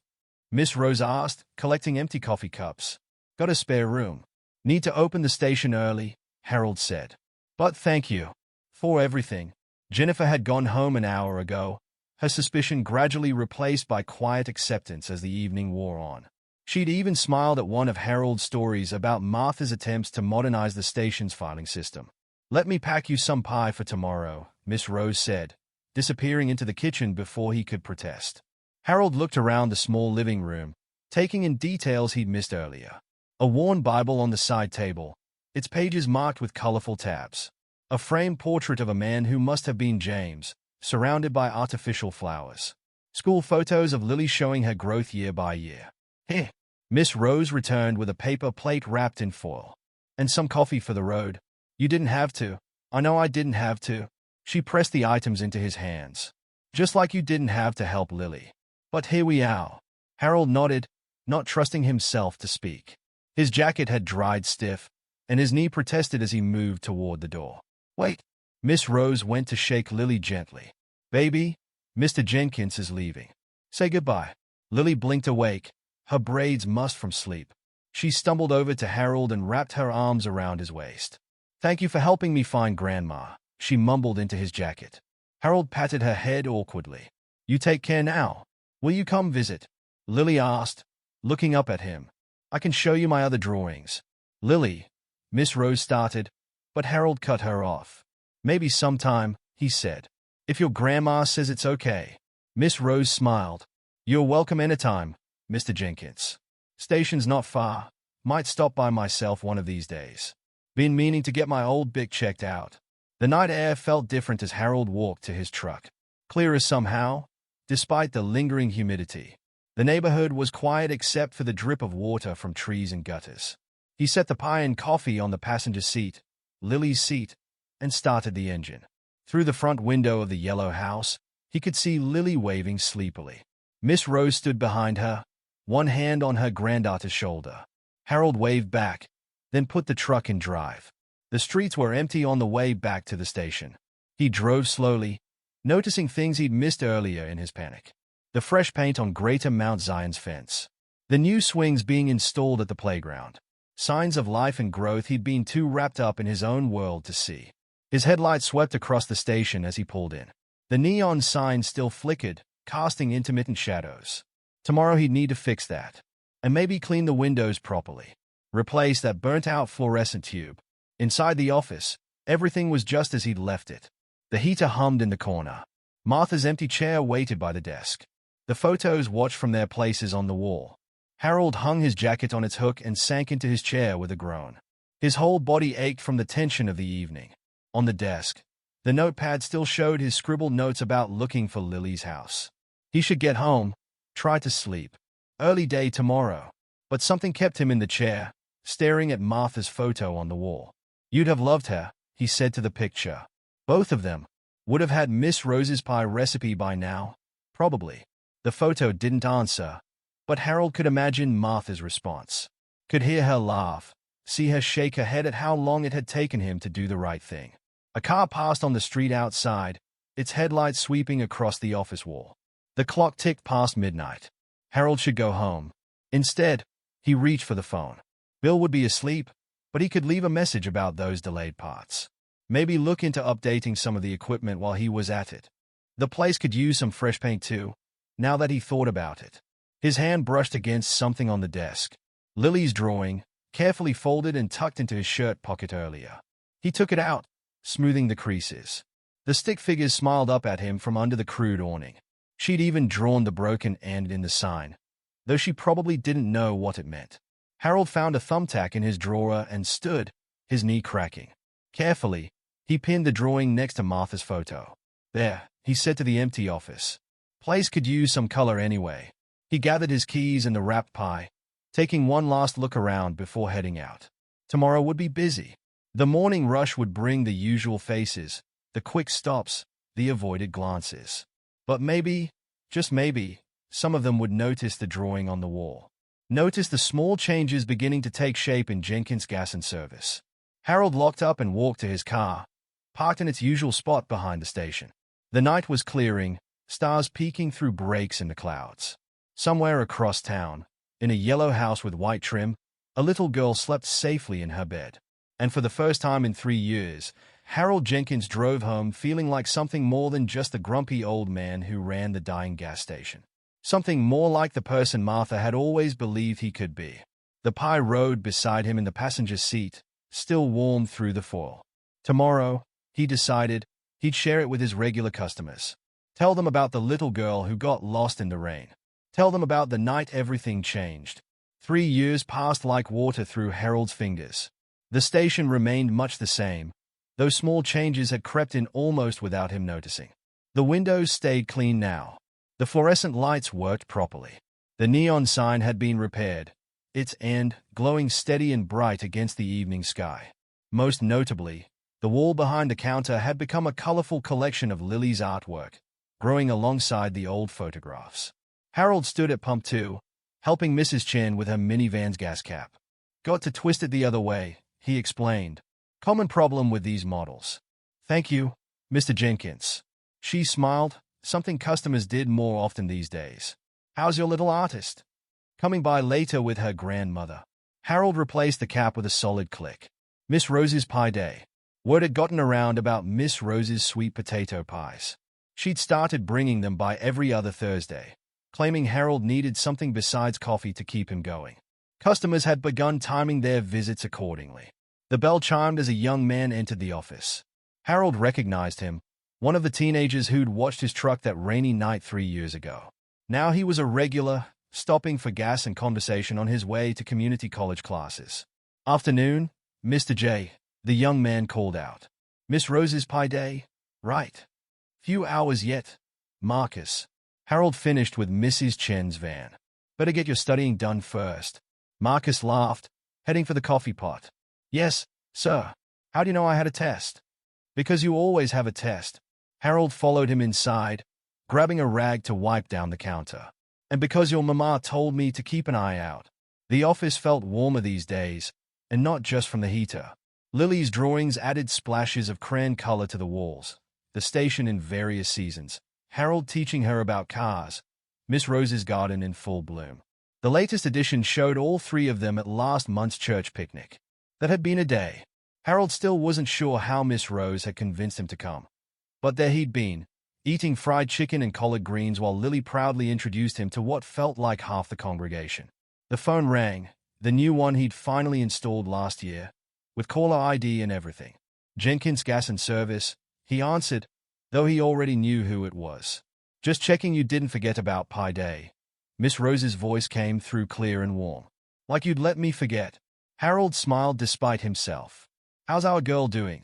Miss Rose asked, collecting empty coffee cups. "Got a spare room. Need to open the station early," Harold said. "But thank you for everything." Jennifer had gone home an hour ago, her suspicion gradually replaced by quiet acceptance as the evening wore on. She'd even smiled at one of Harold's stories about Martha's attempts to modernize the station's filing system. "Let me pack you some pie for tomorrow," Miss Rose said, disappearing into the kitchen before he could protest. Harold looked around the small living room, taking in details he'd missed earlier. A worn Bible on the side table, its pages marked with colorful tabs. A framed portrait of a man who must have been James, surrounded by artificial flowers. School photos of Lily showing her growth year by year. "Heh." Miss Rose returned with a paper plate wrapped in foil. "And some coffee for the road." "You didn't have to." "I know I didn't have to." She pressed the items into his hands. "Just like you didn't have to help Lily. But here we are." Harold nodded, not trusting himself to speak. His jacket had dried stiff, and his knee protested as he moved toward the door. "Wait." Miss Rose went to shake Lily gently. "Baby, Mr. Jenkins is leaving. Say goodbye." Lily blinked awake, her braids mussed from sleep. She stumbled over to Harold and wrapped her arms around his waist. "Thank you for helping me find Grandma," she mumbled into his jacket. Harold patted her head awkwardly. "You take care now. Will you come visit?" Lily asked, looking up at him. "I can show you my other drawings." "Lily," Miss Rose started, but Harold cut her off. "Maybe sometime," he said. "If your grandma says it's okay." Miss Rose smiled. "You're welcome anytime, Mr. Jenkins. Station's not far. Might stop by myself one of these days. Been meaning to get my old Bic checked out." The night air felt different as Harold walked to his truck. Clearer somehow, despite the lingering humidity. The neighborhood was quiet except for the drip of water from trees and gutters. He set the pie and coffee on the passenger seat, Lily's seat, and started the engine. Through the front window of the yellow house, he could see Lily waving sleepily. Miss Rose stood behind her, one hand on her granddaughter's shoulder. Harold waved back, then put the truck in drive. The streets were empty on the way back to the station. He drove slowly, noticing things he'd missed earlier in his panic. The fresh paint on Greater Mount Zion's fence. The new swings being installed at the playground. Signs of life and growth he'd been too wrapped up in his own world to see. His headlights swept across the station as he pulled in. The neon sign still flickered, casting intermittent shadows. Tomorrow he'd need to fix that. And maybe clean the windows properly. Replace that burnt-out fluorescent tube. Inside the office, everything was just as he'd left it. The heater hummed in the corner. Martha's empty chair waited by the desk. The photos watched from their places on the wall. Harold hung his jacket on its hook and sank into his chair with a groan. His whole body ached from the tension of the evening. On the desk, the notepad still showed his scribbled notes about looking for Lily's house. He should get home, try to sleep. Early day tomorrow. But something kept him in the chair, staring at Martha's photo on the wall. "You'd have loved her," he said to the picture. Both of them would have had Miss Rose's pie recipe by now, probably. The photo didn't answer, but Harold could imagine Martha's response. Could hear her laugh, see her shake her head at how long it had taken him to do the right thing. A car passed on the street outside, its headlights sweeping across the office wall. The clock ticked past midnight. Harold should go home. Instead, he reached for the phone. Bill would be asleep, but he could leave a message about those delayed parts. Maybe look into updating some of the equipment while he was at it. The place could use some fresh paint too, now that he thought about it. His hand brushed against something on the desk. Lily's drawing, carefully folded and tucked into his shirt pocket earlier. He took it out, smoothing the creases. The stick figures smiled up at him from under the crude awning. She'd even drawn the broken end in the sign, though she probably didn't know what it meant. Harold found a thumbtack in his drawer and stood, his knee cracking. Carefully, he pinned the drawing next to Martha's photo. "There," he said to the empty office. "Place could use some color anyway." He gathered his keys and the wrapped pie, taking one last look around before heading out. Tomorrow would be busy. The morning rush would bring the usual faces, the quick stops, the avoided glances. But maybe, just maybe, some of them would notice the drawing on the wall. Notice the small changes beginning to take shape in Jenkins' Gas and Service. Harold locked up and walked to his car, parked in its usual spot behind the station. The night was clearing, stars peeking through breaks in the clouds. Somewhere across town, in a yellow house with white trim, a little girl slept safely in her bed. And for the first time in 3 years, Harold Jenkins drove home feeling like something more than just the grumpy old man who ran the dying gas station. Something more like the person Martha had always believed he could be. The pie rode beside him in the passenger seat, still warm through the fall. Tomorrow, he decided, he'd share it with his regular customers. Tell them about the little girl who got lost in the rain. Tell them about the night everything changed. 3 years passed like water through Harold's fingers. The station remained much the same, though small changes had crept in almost without him noticing. The windows stayed clean now. The fluorescent lights worked properly. The neon sign had been repaired, its end glowing steady and bright against the evening sky. Most notably, the wall behind the counter had become a colorful collection of Lily's artwork, growing alongside the old photographs. Harold stood at pump 2, helping Mrs. Chen with her minivan's gas cap. Got to twist it the other way, he explained. Common problem with these models. Thank you, Mr. Jenkins. She smiled, something customers did more often these days. How's your little artist? Coming by later with her grandmother. Harold replaced the cap with a solid click. Miss Rose's Pie Day. Word had gotten around about Miss Rose's sweet potato pies. She'd started bringing them by every other Thursday, claiming Harold needed something besides coffee to keep him going. Customers had begun timing their visits accordingly. The bell chimed as a young man entered the office. Harold recognized him, one of the teenagers who'd watched his truck that rainy night 3 years ago. Now he was a regular, stopping for gas and conversation on his way to community college classes. Afternoon, Mr. J, the young man called out. Miss Rose's Pie Day? Right. Few hours yet. Marcus. Harold finished with Mrs. Chen's van. Better get your studying done first. Marcus laughed, heading for the coffee pot. Yes, sir. How do you know I had a test? Because you always have a test. Harold followed him inside, grabbing a rag to wipe down the counter. And because your mama told me to keep an eye out. The office felt warmer these days, and not just from the heater. Lily's drawings added splashes of crayon color to the walls, the station in various seasons, Harold teaching her about cars, Miss Rose's garden in full bloom. The latest edition showed all three of them at last month's church picnic. That had been a day. Harold still wasn't sure how Miss Rose had convinced him to come. But there he'd been, eating fried chicken and collard greens while Lily proudly introduced him to what felt like half the congregation. The phone rang, the new one he'd finally installed last year, with caller ID and everything. Jenkins Gas and Service, he answered, though he already knew who it was. Just checking you didn't forget about Pie Day. Miss Rose's voice came through clear and warm. Like you'd let me forget. Harold smiled despite himself. How's our girl doing?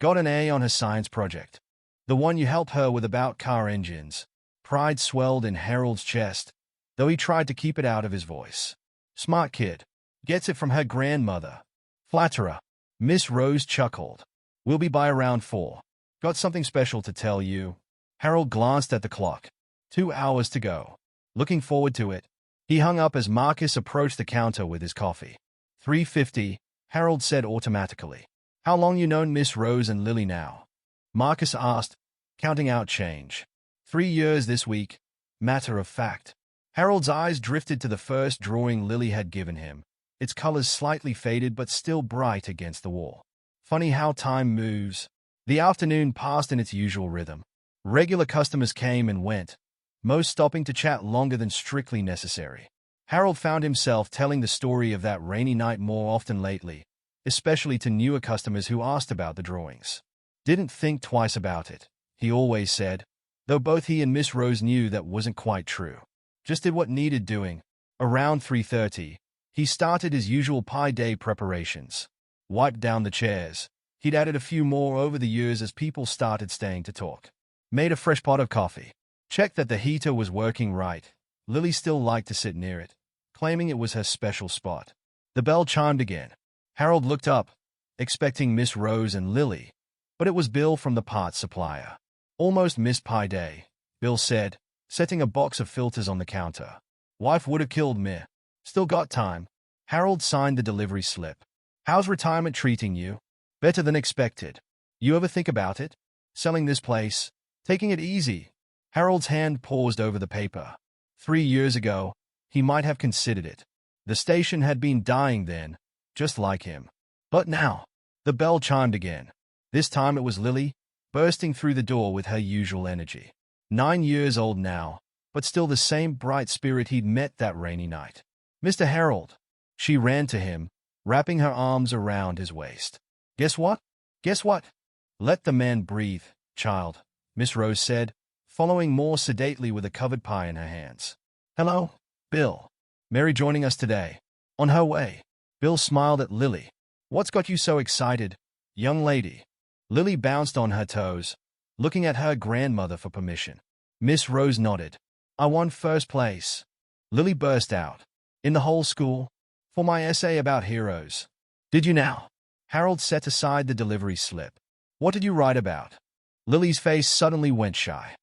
Got an A on her science project. The one you helped her with about car engines. Pride swelled in Harold's chest, though he tried to keep it out of his voice. Smart kid. Gets it from her grandmother. Flatterer. Miss Rose chuckled. We'll be by around 4. Got something special to tell you. Harold glanced at the clock. 2 hours to go. Looking forward to it. He hung up as Marcus approached the counter with his coffee. 3:50, Harold said automatically. How long you known Miss Rose and Lily now? Marcus asked, counting out change. 3 years this week. Matter of fact. Harold's eyes drifted to the first drawing Lily had given him, its colors slightly faded but still bright against the wall. Funny how time moves. The afternoon passed in its usual rhythm. Regular customers came and went, most stopping to chat longer than strictly necessary. Harold found himself telling the story of that rainy night more often lately, especially to newer customers who asked about the drawings. Didn't think twice about it, he always said, though both he and Miss Rose knew that wasn't quite true. Just did what needed doing. Around 3:30, he started his usual Pie Day preparations. Wiped down the chairs. He'd added a few more over the years as people started staying to talk. Made a fresh pot of coffee. Checked that the heater was working right. Lily still liked to sit near it, claiming it was her special spot. The bell chimed again. Harold looked up, expecting Miss Rose and Lily, but it was Bill from the parts supplier. Almost missed Pie Day, Bill said, setting a box of filters on the counter. Wife would have killed me. Still got time. Harold signed the delivery slip. How's retirement treating you? Better than expected. You ever think about it? Selling this place? Taking it easy. Harold's hand paused over the paper. 3 years ago, he might have considered it. The station had been dying then, just like him. But now, the bell chimed again. This time it was Lily, bursting through the door with her usual energy. 9 years old now, but still the same bright spirit he'd met that rainy night. "Mr. Harold." She ran to him, wrapping her arms around his waist. "Guess what? Guess what?" "Let the man breathe, child," Miss Rose said, following more sedately with a covered pie in her hands. "Hello, Bill. Mary joining us today. On her way." Bill smiled at Lily. "What's got you so excited, young lady?" Lily bounced on her toes, looking at her grandmother for permission. Miss Rose nodded. "I won first place," Lily burst out. "In the whole school? For my essay about heroes." "Did you now?" Harold set aside the delivery slip. "What did you write about?" Lily's face suddenly went shy.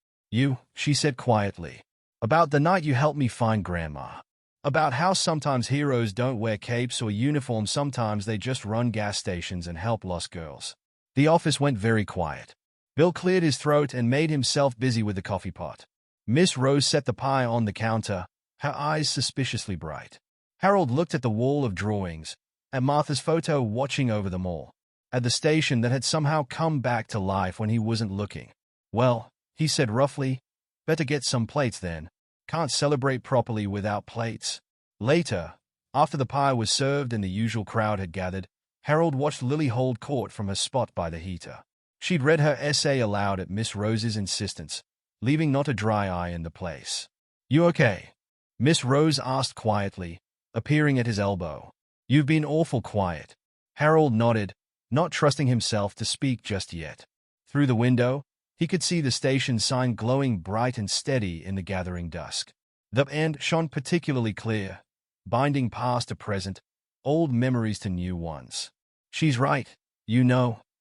She said quietly. "About the night you helped me find Grandma. About how sometimes heroes don't wear capes or uniforms, sometimes they just run gas stations and help lost girls." The office went very quiet. Bill cleared his throat and made himself busy with the coffee pot. Miss Rose set the pie on the counter, her eyes suspiciously bright. Harold looked at the wall of drawings, at Martha's photo watching over them all, at the station that had somehow come back to life when he wasn't looking. "Well," he said roughly, "better get some plates then. Can't celebrate properly without plates." Later, after the pie was served and the usual crowd had gathered, Harold watched Lily hold court from her spot by the heater. She'd read her essay aloud at Miss Rose's insistence, leaving not a dry eye in the place. "You okay?" Miss Rose asked quietly, appearing at his elbow. "You've been awful quiet." Harold nodded, not trusting himself to speak just yet. Through the window, he could see the station sign glowing bright and steady in the gathering dusk. The end shone particularly clear, binding past to present, old memories to new ones. "She's right,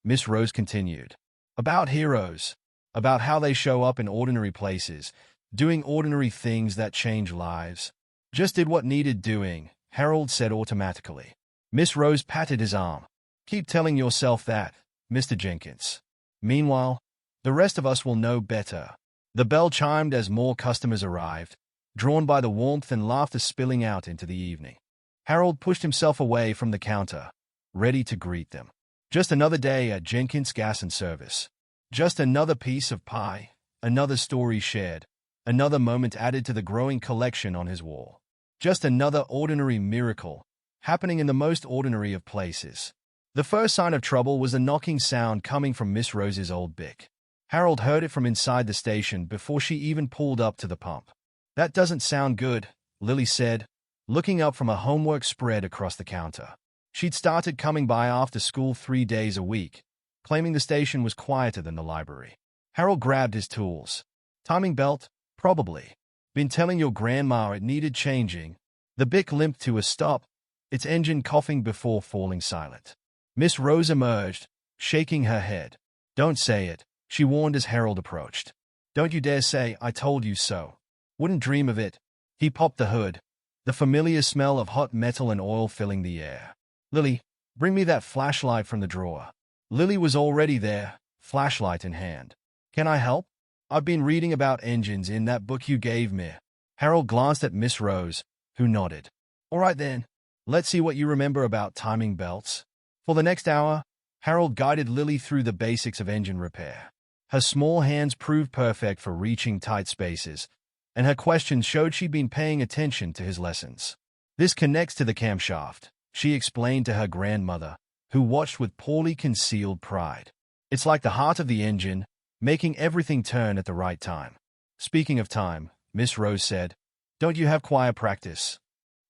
Miss Rose continued. About heroes. About how they show up in ordinary places, doing ordinary things that change lives." "Just did what needed doing," Harold said automatically. Miss Rose patted his arm. "Keep telling yourself that, Mr. Jenkins. Meanwhile, the rest of us will know better." The bell chimed as more customers arrived, drawn by the warmth and laughter spilling out into the evening. Harold pushed himself away from the counter, ready to greet them. Just another day at Jenkins Gas and Service. Just another piece of pie, another story shared, another moment added to the growing collection on his wall. Just another ordinary miracle, happening in the most ordinary of places. The first sign of trouble was a knocking sound coming from Miss Rose's old Bic. Harold heard it from inside the station before she even pulled up to the pump. "That doesn't sound good," Lily said, looking up from a homework spread across the counter. She'd started coming by after school 3 days a week, claiming the station was quieter than the library. Harold grabbed his tools. "Timing belt, probably. Been telling your grandma it needed changing." The Bic limped to a stop, its engine coughing before falling silent. Miss Rose emerged, shaking her head. "Don't say it," she warned as Harold approached. "Don't you dare say I told you so. Wouldn't dream of it." He popped the hood, the familiar smell of hot metal and oil filling the air. "Lily, bring me that flashlight from the drawer." Lily was already there, flashlight in hand. "Can I help? I've been reading about engines in that book you gave me." Harold glanced at Miss Rose, who nodded. "All right then, let's see what you remember about timing belts." For the next hour, Harold guided Lily through the basics of engine repair. Her small hands proved perfect for reaching tight spaces, and her questions showed she'd been paying attention to his lessons. "This connects to the camshaft," she explained to her grandmother, who watched with poorly concealed pride. "It's like the heart of the engine, making everything turn at the right time." "Speaking of time," Miss Rose said, "don't you have choir practice?"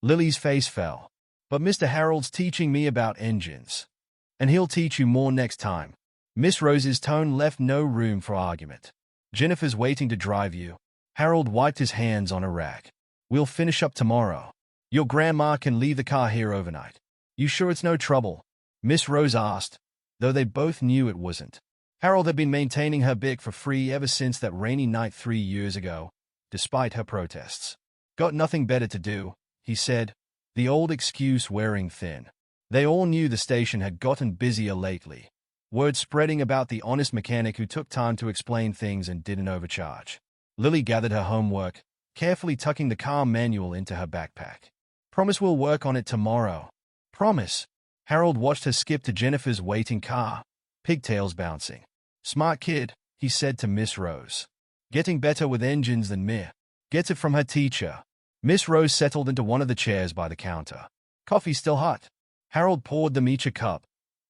Lily's face fell. "But Mr. Harold's teaching me about engines. And he'll teach you more next time." Miss Rose's tone left no room for argument. "Jennifer's waiting to drive you." Harold wiped his hands on a rag. "We'll finish up tomorrow. Your grandma can leave the car here overnight." "You sure it's no trouble?" Miss Rose asked, though they both knew it wasn't. Harold had been maintaining her Bic for free ever since that rainy night 3 years ago, despite her protests. "Got nothing better to do," he said, the old excuse wearing thin. They all knew the station had gotten busier lately. word spreading about the honest mechanic who took time to explain things and didn't overcharge. Lily gathered her homework, carefully tucking the car manual into her backpack. Promise we'll work on it tomorrow. Promise. Harold watched her skip to Jennifer's waiting car, pigtails bouncing. Smart kid, he said to Miss Rose. Getting better with engines than me. Gets it from her teacher. Miss Rose settled into one of the chairs by the counter. Coffee still hot. Harold poured them each a cup,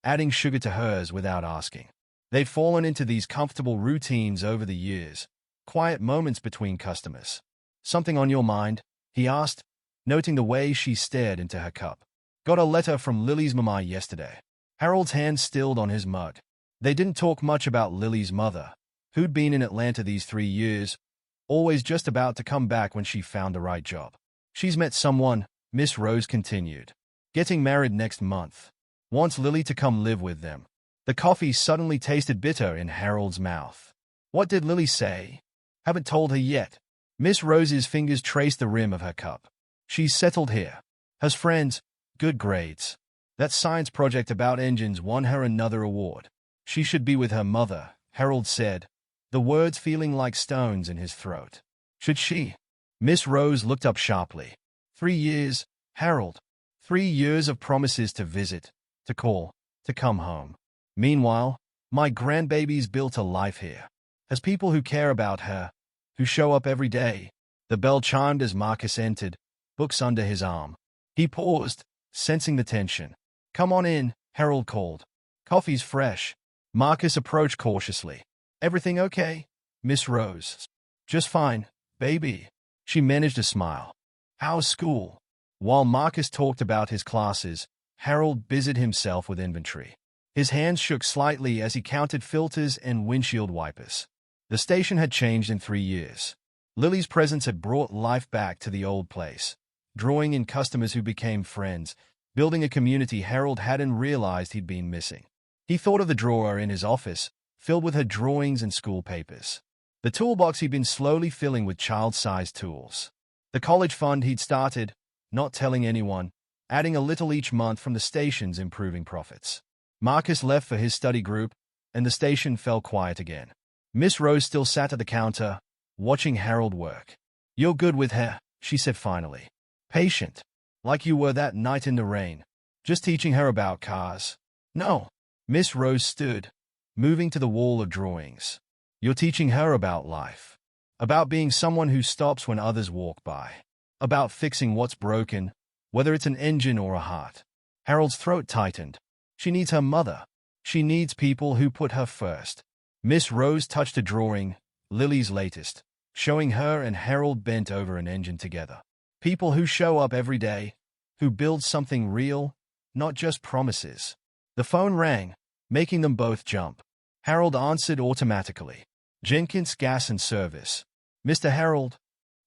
adding sugar to hers without asking. They'd fallen into these comfortable routines over the years, quiet moments between customers. Something on your mind? He asked, noting the way she stared into her cup. Got a letter from Lily's mama yesterday. Harold's hand stilled on his mug. They didn't talk much about Lily's mother, who'd been in Atlanta these 3 years, always just about to come back when she found the right job. She's met someone, Miss Rose continued. Getting married next month. Wants Lily to come live with them. The coffee suddenly tasted bitter in Harold's mouth. What did Lily say? Haven't told her yet. Miss Rose's fingers traced the rim of her cup. She's settled here. Has friends, good grades. That science project about engines won her another award. She should be with her mother, Harold said, the words feeling like stones in his throat. Should she? Miss Rose looked up sharply. 3 years, Harold. 3 years of promises to visit, to call, to come home. Meanwhile, my grandbaby's built a life here. Has people who care about her, who show up every day. The bell chimed as Marcus entered, books under his arm. He paused, sensing the tension. Come on in, Harold called. Coffee's fresh. Marcus approached cautiously. Everything okay, Miss Rose? Just fine, baby. She managed a smile. How's school? While Marcus talked about his classes, Harold busied himself with inventory. His hands shook slightly as he counted filters and windshield wipers. The station had changed in 3 years. Lily's presence had brought life back to the old place, drawing in customers who became friends, building a community Harold hadn't realized he'd been missing. He thought of the drawer in his office, filled with her drawings and school papers. The toolbox he'd been slowly filling with child-sized tools. The college fund he'd started, not telling anyone, adding a little each month from the station's improving profits. Marcus left for his study group, and the station fell quiet again. Miss Rose still sat at the counter, watching Harold work. You're good with her, she said finally. Patient. Like you were that night in the rain. Just teaching her about cars. No. Miss Rose stood, moving to the wall of drawings. You're teaching her about life. About being someone who stops when others walk by. About fixing what's broken, whether it's an engine or a heart. Harold's throat tightened. She needs her mother. She needs people who put her first. Miss Rose touched a drawing, Lily's latest, showing her and Harold bent over an engine together. People who show up every day, who build something real, not just promises. The phone rang, making them both jump. Harold answered automatically. Jenkins Gas and Service. Mr. Harold?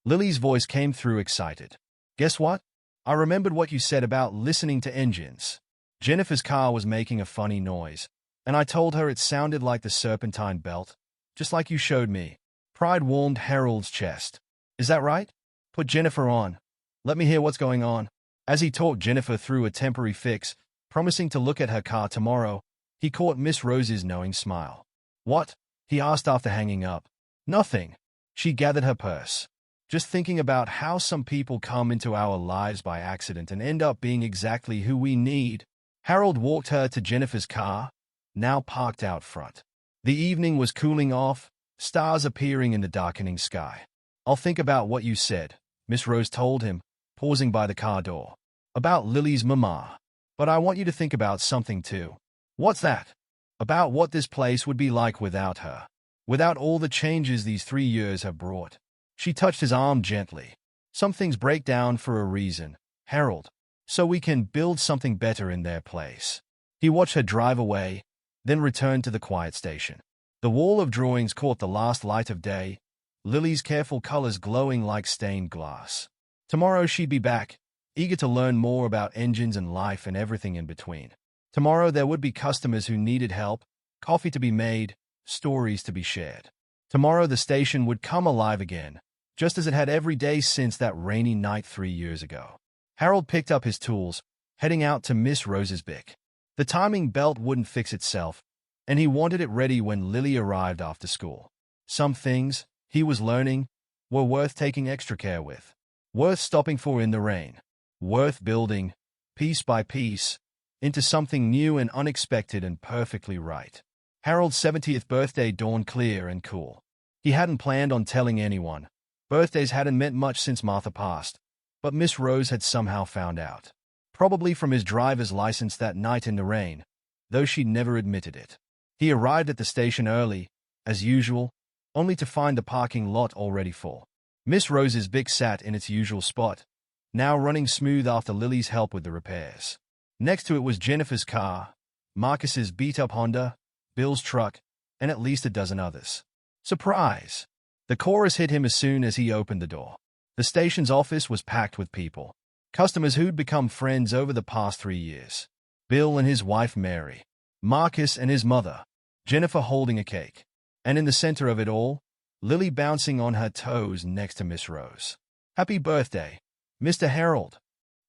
Lily's voice came through excited. Guess what? I remembered what you said about listening to engines. Jennifer's car was making a funny noise, and I told her it sounded like the serpentine belt, just like you showed me. Pride warmed Harold's chest. Is that right? Put Jennifer on. Let me hear what's going on. As he talked Jennifer through a temporary fix, promising to look at her car tomorrow, he caught Miss Rose's knowing smile. What? He asked after hanging up. Nothing. She gathered her purse. Just thinking about how some people come into our lives by accident and end up being exactly who we need. Harold walked her to Jennifer's car, now parked out front. The evening was cooling off, stars appearing in the darkening sky. I'll think about what you said, Miss Rose told him, pausing by the car door. About Lily's mama. But I want you to think about something too. What's that? About what this place would be like without her. Without all the changes these 3 years have brought. She touched his arm gently. Some things break down for a reason, Harold, so we can build something better in their place. He watched her drive away, then returned to the quiet station. The wall of drawings caught the last light of day, Lily's careful colors glowing like stained glass. Tomorrow she'd be back, eager to learn more about engines and life and everything in between. Tomorrow there would be customers who needed help, coffee to be made, stories to be shared. Tomorrow the station would come alive again, just as it had every day since that rainy night 3 years ago. Harold picked up his tools, heading out to Miss Rose's Bic. The timing belt wouldn't fix itself, and he wanted it ready when Lily arrived after school. Some things, he was learning, were worth taking extra care with, worth stopping for in the rain, worth building, piece by piece, into something new and unexpected and perfectly right. Harold's 70th birthday dawned clear and cool. He hadn't planned on telling anyone. Birthdays hadn't meant much since Martha passed, but Miss Rose had somehow found out. Probably from his driver's license that night in the rain, though she'd never admitted it. He arrived at the station early, as usual, only to find the parking lot already full. Miss Rose's Bic sat in its usual spot, now running smooth after Lily's help with the repairs. Next to it was Jennifer's car, Marcus's beat-up Honda, Bill's truck, and at least a dozen others. Surprise! The chorus hit him as soon as he opened the door. The station's office was packed with people, customers who'd become friends over the past 3 years. Bill and his wife Mary, Marcus and his mother, Jennifer holding a cake, and in the center of it all, Lily bouncing on her toes next to Miss Rose. "Happy birthday, Mr. Harold."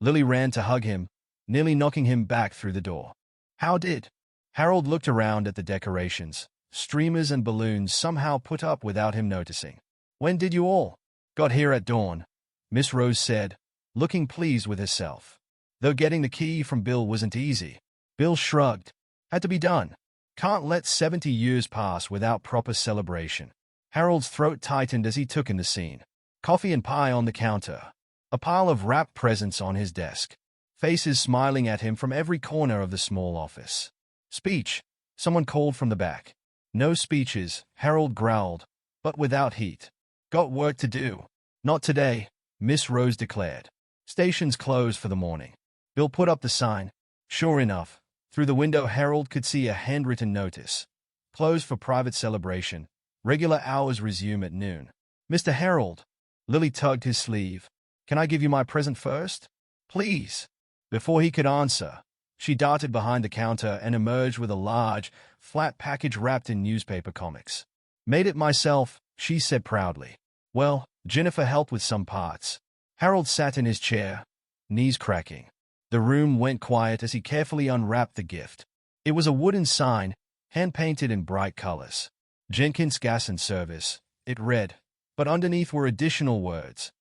Lily ran to hug him, nearly knocking him back through the door. "How did?" Harold looked around at the decorations, streamers and balloons somehow put up without him noticing. "When did you all?" "Got here at dawn," Miss Rose said, looking pleased with herself. Though getting the key from Bill wasn't easy. Bill shrugged. "Had to be done. Can't let 70 years pass without proper celebration." Harold's throat tightened as he took in the scene. Coffee and pie on the counter. A pile of wrapped presents on his desk. Faces smiling at him from every corner of the small office. "Speech," someone called from the back. "No speeches," Harold growled, but without heat. "Got work to do." "Not today," Miss Rose declared. "Station's closed for the morning." Bill put up the sign. Sure enough, through the window Harold could see a handwritten notice. "Closed for private celebration. Regular hours resume at noon." "Mr. Harold," Lily tugged his sleeve. "Can I give you my present first?" "Please." Before he could answer, she darted behind the counter and emerged with a large, flat package wrapped in newspaper comics. "Made it myself," she said proudly. "Well, Jennifer helped with some parts." Harold sat in his chair, knees cracking. The room went quiet as he carefully unwrapped the gift. It was a wooden sign, hand-painted in bright colors. "Jenkins Gas and Service," it read, but underneath were additional words.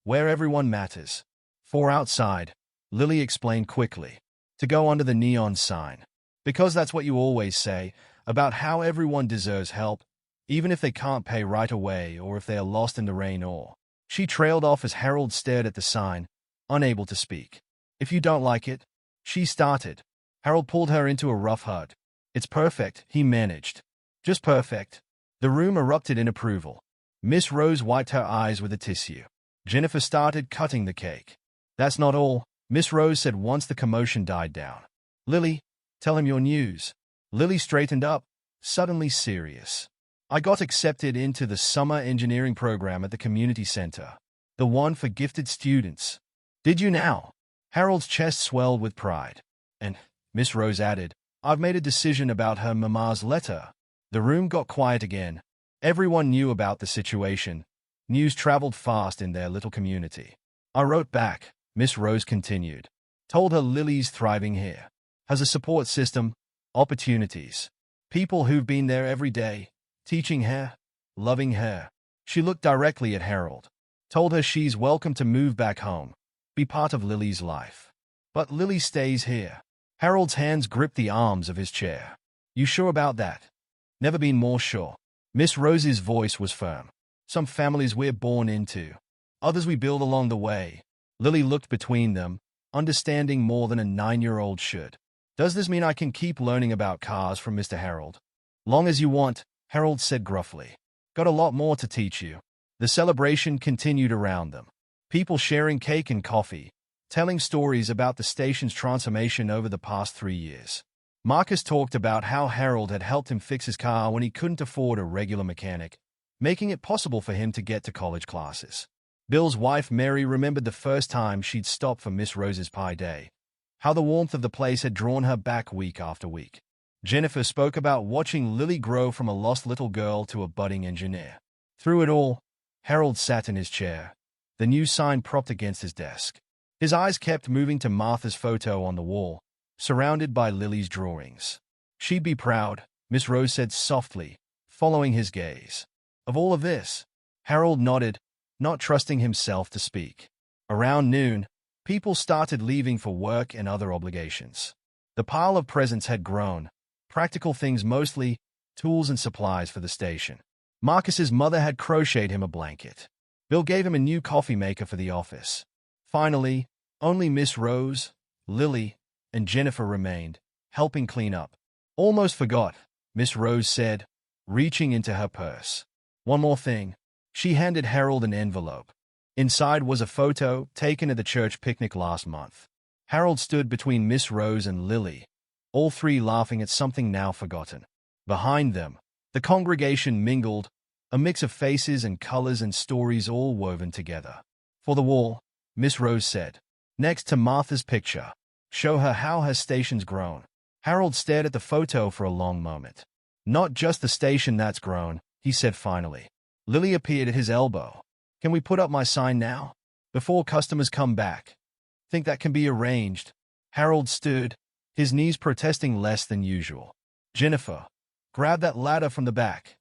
"Where everyone matters." "For outside," Lily explained quickly. "To go under the neon sign. Because that's what you always say, about how everyone deserves help, even if they can't pay right away or if they are lost in the rain or..." She trailed off as Harold stared at the sign, unable to speak. "If you don't like it," she started. Harold pulled her into a rough hug. "It's perfect," he managed. "Just perfect." The room erupted in approval. Miss Rose wiped her eyes with a tissue. Jennifer started cutting the cake. "That's not all," Miss Rose said once the commotion died down. "Lily, tell him your news." Lily straightened up, suddenly serious. "I got accepted into the summer engineering program at the community center. The one for gifted students." "Did you now?" Harold's chest swelled with pride. "And," Miss Rose added, "I've made a decision about her mama's letter." The room got quiet again. Everyone knew about the situation. News traveled fast in their little community. "I wrote back," Miss Rose continued. "Told her Lily's thriving here. Has a support system, opportunities. People who've been there every day, teaching her, loving her." She looked directly at Harold. "Told her she's welcome to move back home, be part of Lily's life. But Lily stays here." Harold's hands gripped the arms of his chair. "You sure about that?" "Never been more sure." Miss Rose's voice was firm. "Some families we're born into. Others we build along the way." Lily looked between them, understanding more than a 9-year-old should. "Does this mean I can keep learning about cars from Mr. Harold?" "Long as you want," Harold said gruffly. "Got a lot more to teach you." The celebration continued around them. People sharing cake and coffee, telling stories about the station's transformation over the past 3 years. Marcus talked about how Harold had helped him fix his car when he couldn't afford a regular mechanic, making it possible for him to get to college classes. Bill's wife Mary remembered the first time she'd stopped for Miss Rose's pie day, how the warmth of the place had drawn her back week after week. Jennifer spoke about watching Lily grow from a lost little girl to a budding engineer. Through it all, Harold sat in his chair, the new sign propped against his desk. His eyes kept moving to Martha's photo on the wall, surrounded by Lily's drawings. "She'd be proud," Miss Rose said softly, following his gaze. Of all of this? Harold nodded, not trusting himself to speak. Around noon, people started leaving for work and other obligations. The pile of presents had grown, practical things mostly, tools and supplies for the station. Marcus's mother had crocheted him a blanket. Bill gave him a new coffee maker for the office. Finally, only Miss Rose, Lily, and Jennifer remained, helping clean up. Almost forgot, Miss Rose said, reaching into her purse. One more thing. She handed Harold an envelope. Inside was a photo taken at the church picnic last month. Harold stood between Miss Rose and Lily, all three laughing at something now forgotten. Behind them, the congregation mingled, a mix of faces and colors and stories all woven together. For the wall, Miss Rose said, next to Martha's picture, show her how her station's grown. Harold stared at the photo for a long moment. Not just the station that's grown, he said finally. Lily appeared at his elbow. Can we put up my sign now? Before customers come back. Think that can be arranged. Harold stood, his knees protesting less than usual. Jennifer, grab that ladder from the back.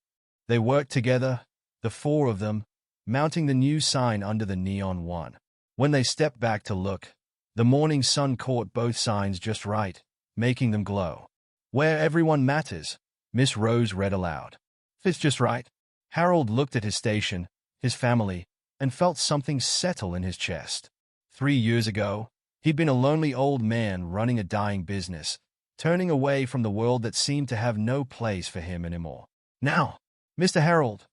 They worked together, the four of them, mounting the new sign under the neon one. When they stepped back to look, the morning sun caught both signs just right, making them glow. Where everyone matters, Miss Rose read aloud. Fits just right. Harold looked at his station, his family, and felt something settle in his chest. 3 years ago, he'd been a lonely old man running a dying business, turning away from the world that seemed to have no place for him anymore. Now, Mr. Harold,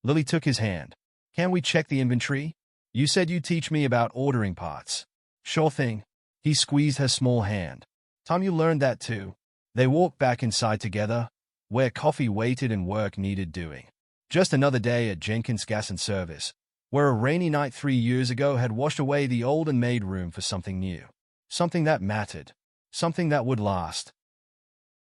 Lily took his hand. Can we check the inventory? You said you'd teach me about ordering parts. Sure thing. He squeezed her small hand. Time you learned that too. They walked back inside together, where coffee waited and work needed doing. Just another day at Jenkins Gas and Service, where a rainy night 3 years ago had washed away the old and made room for something new. Something that mattered. Something that would last.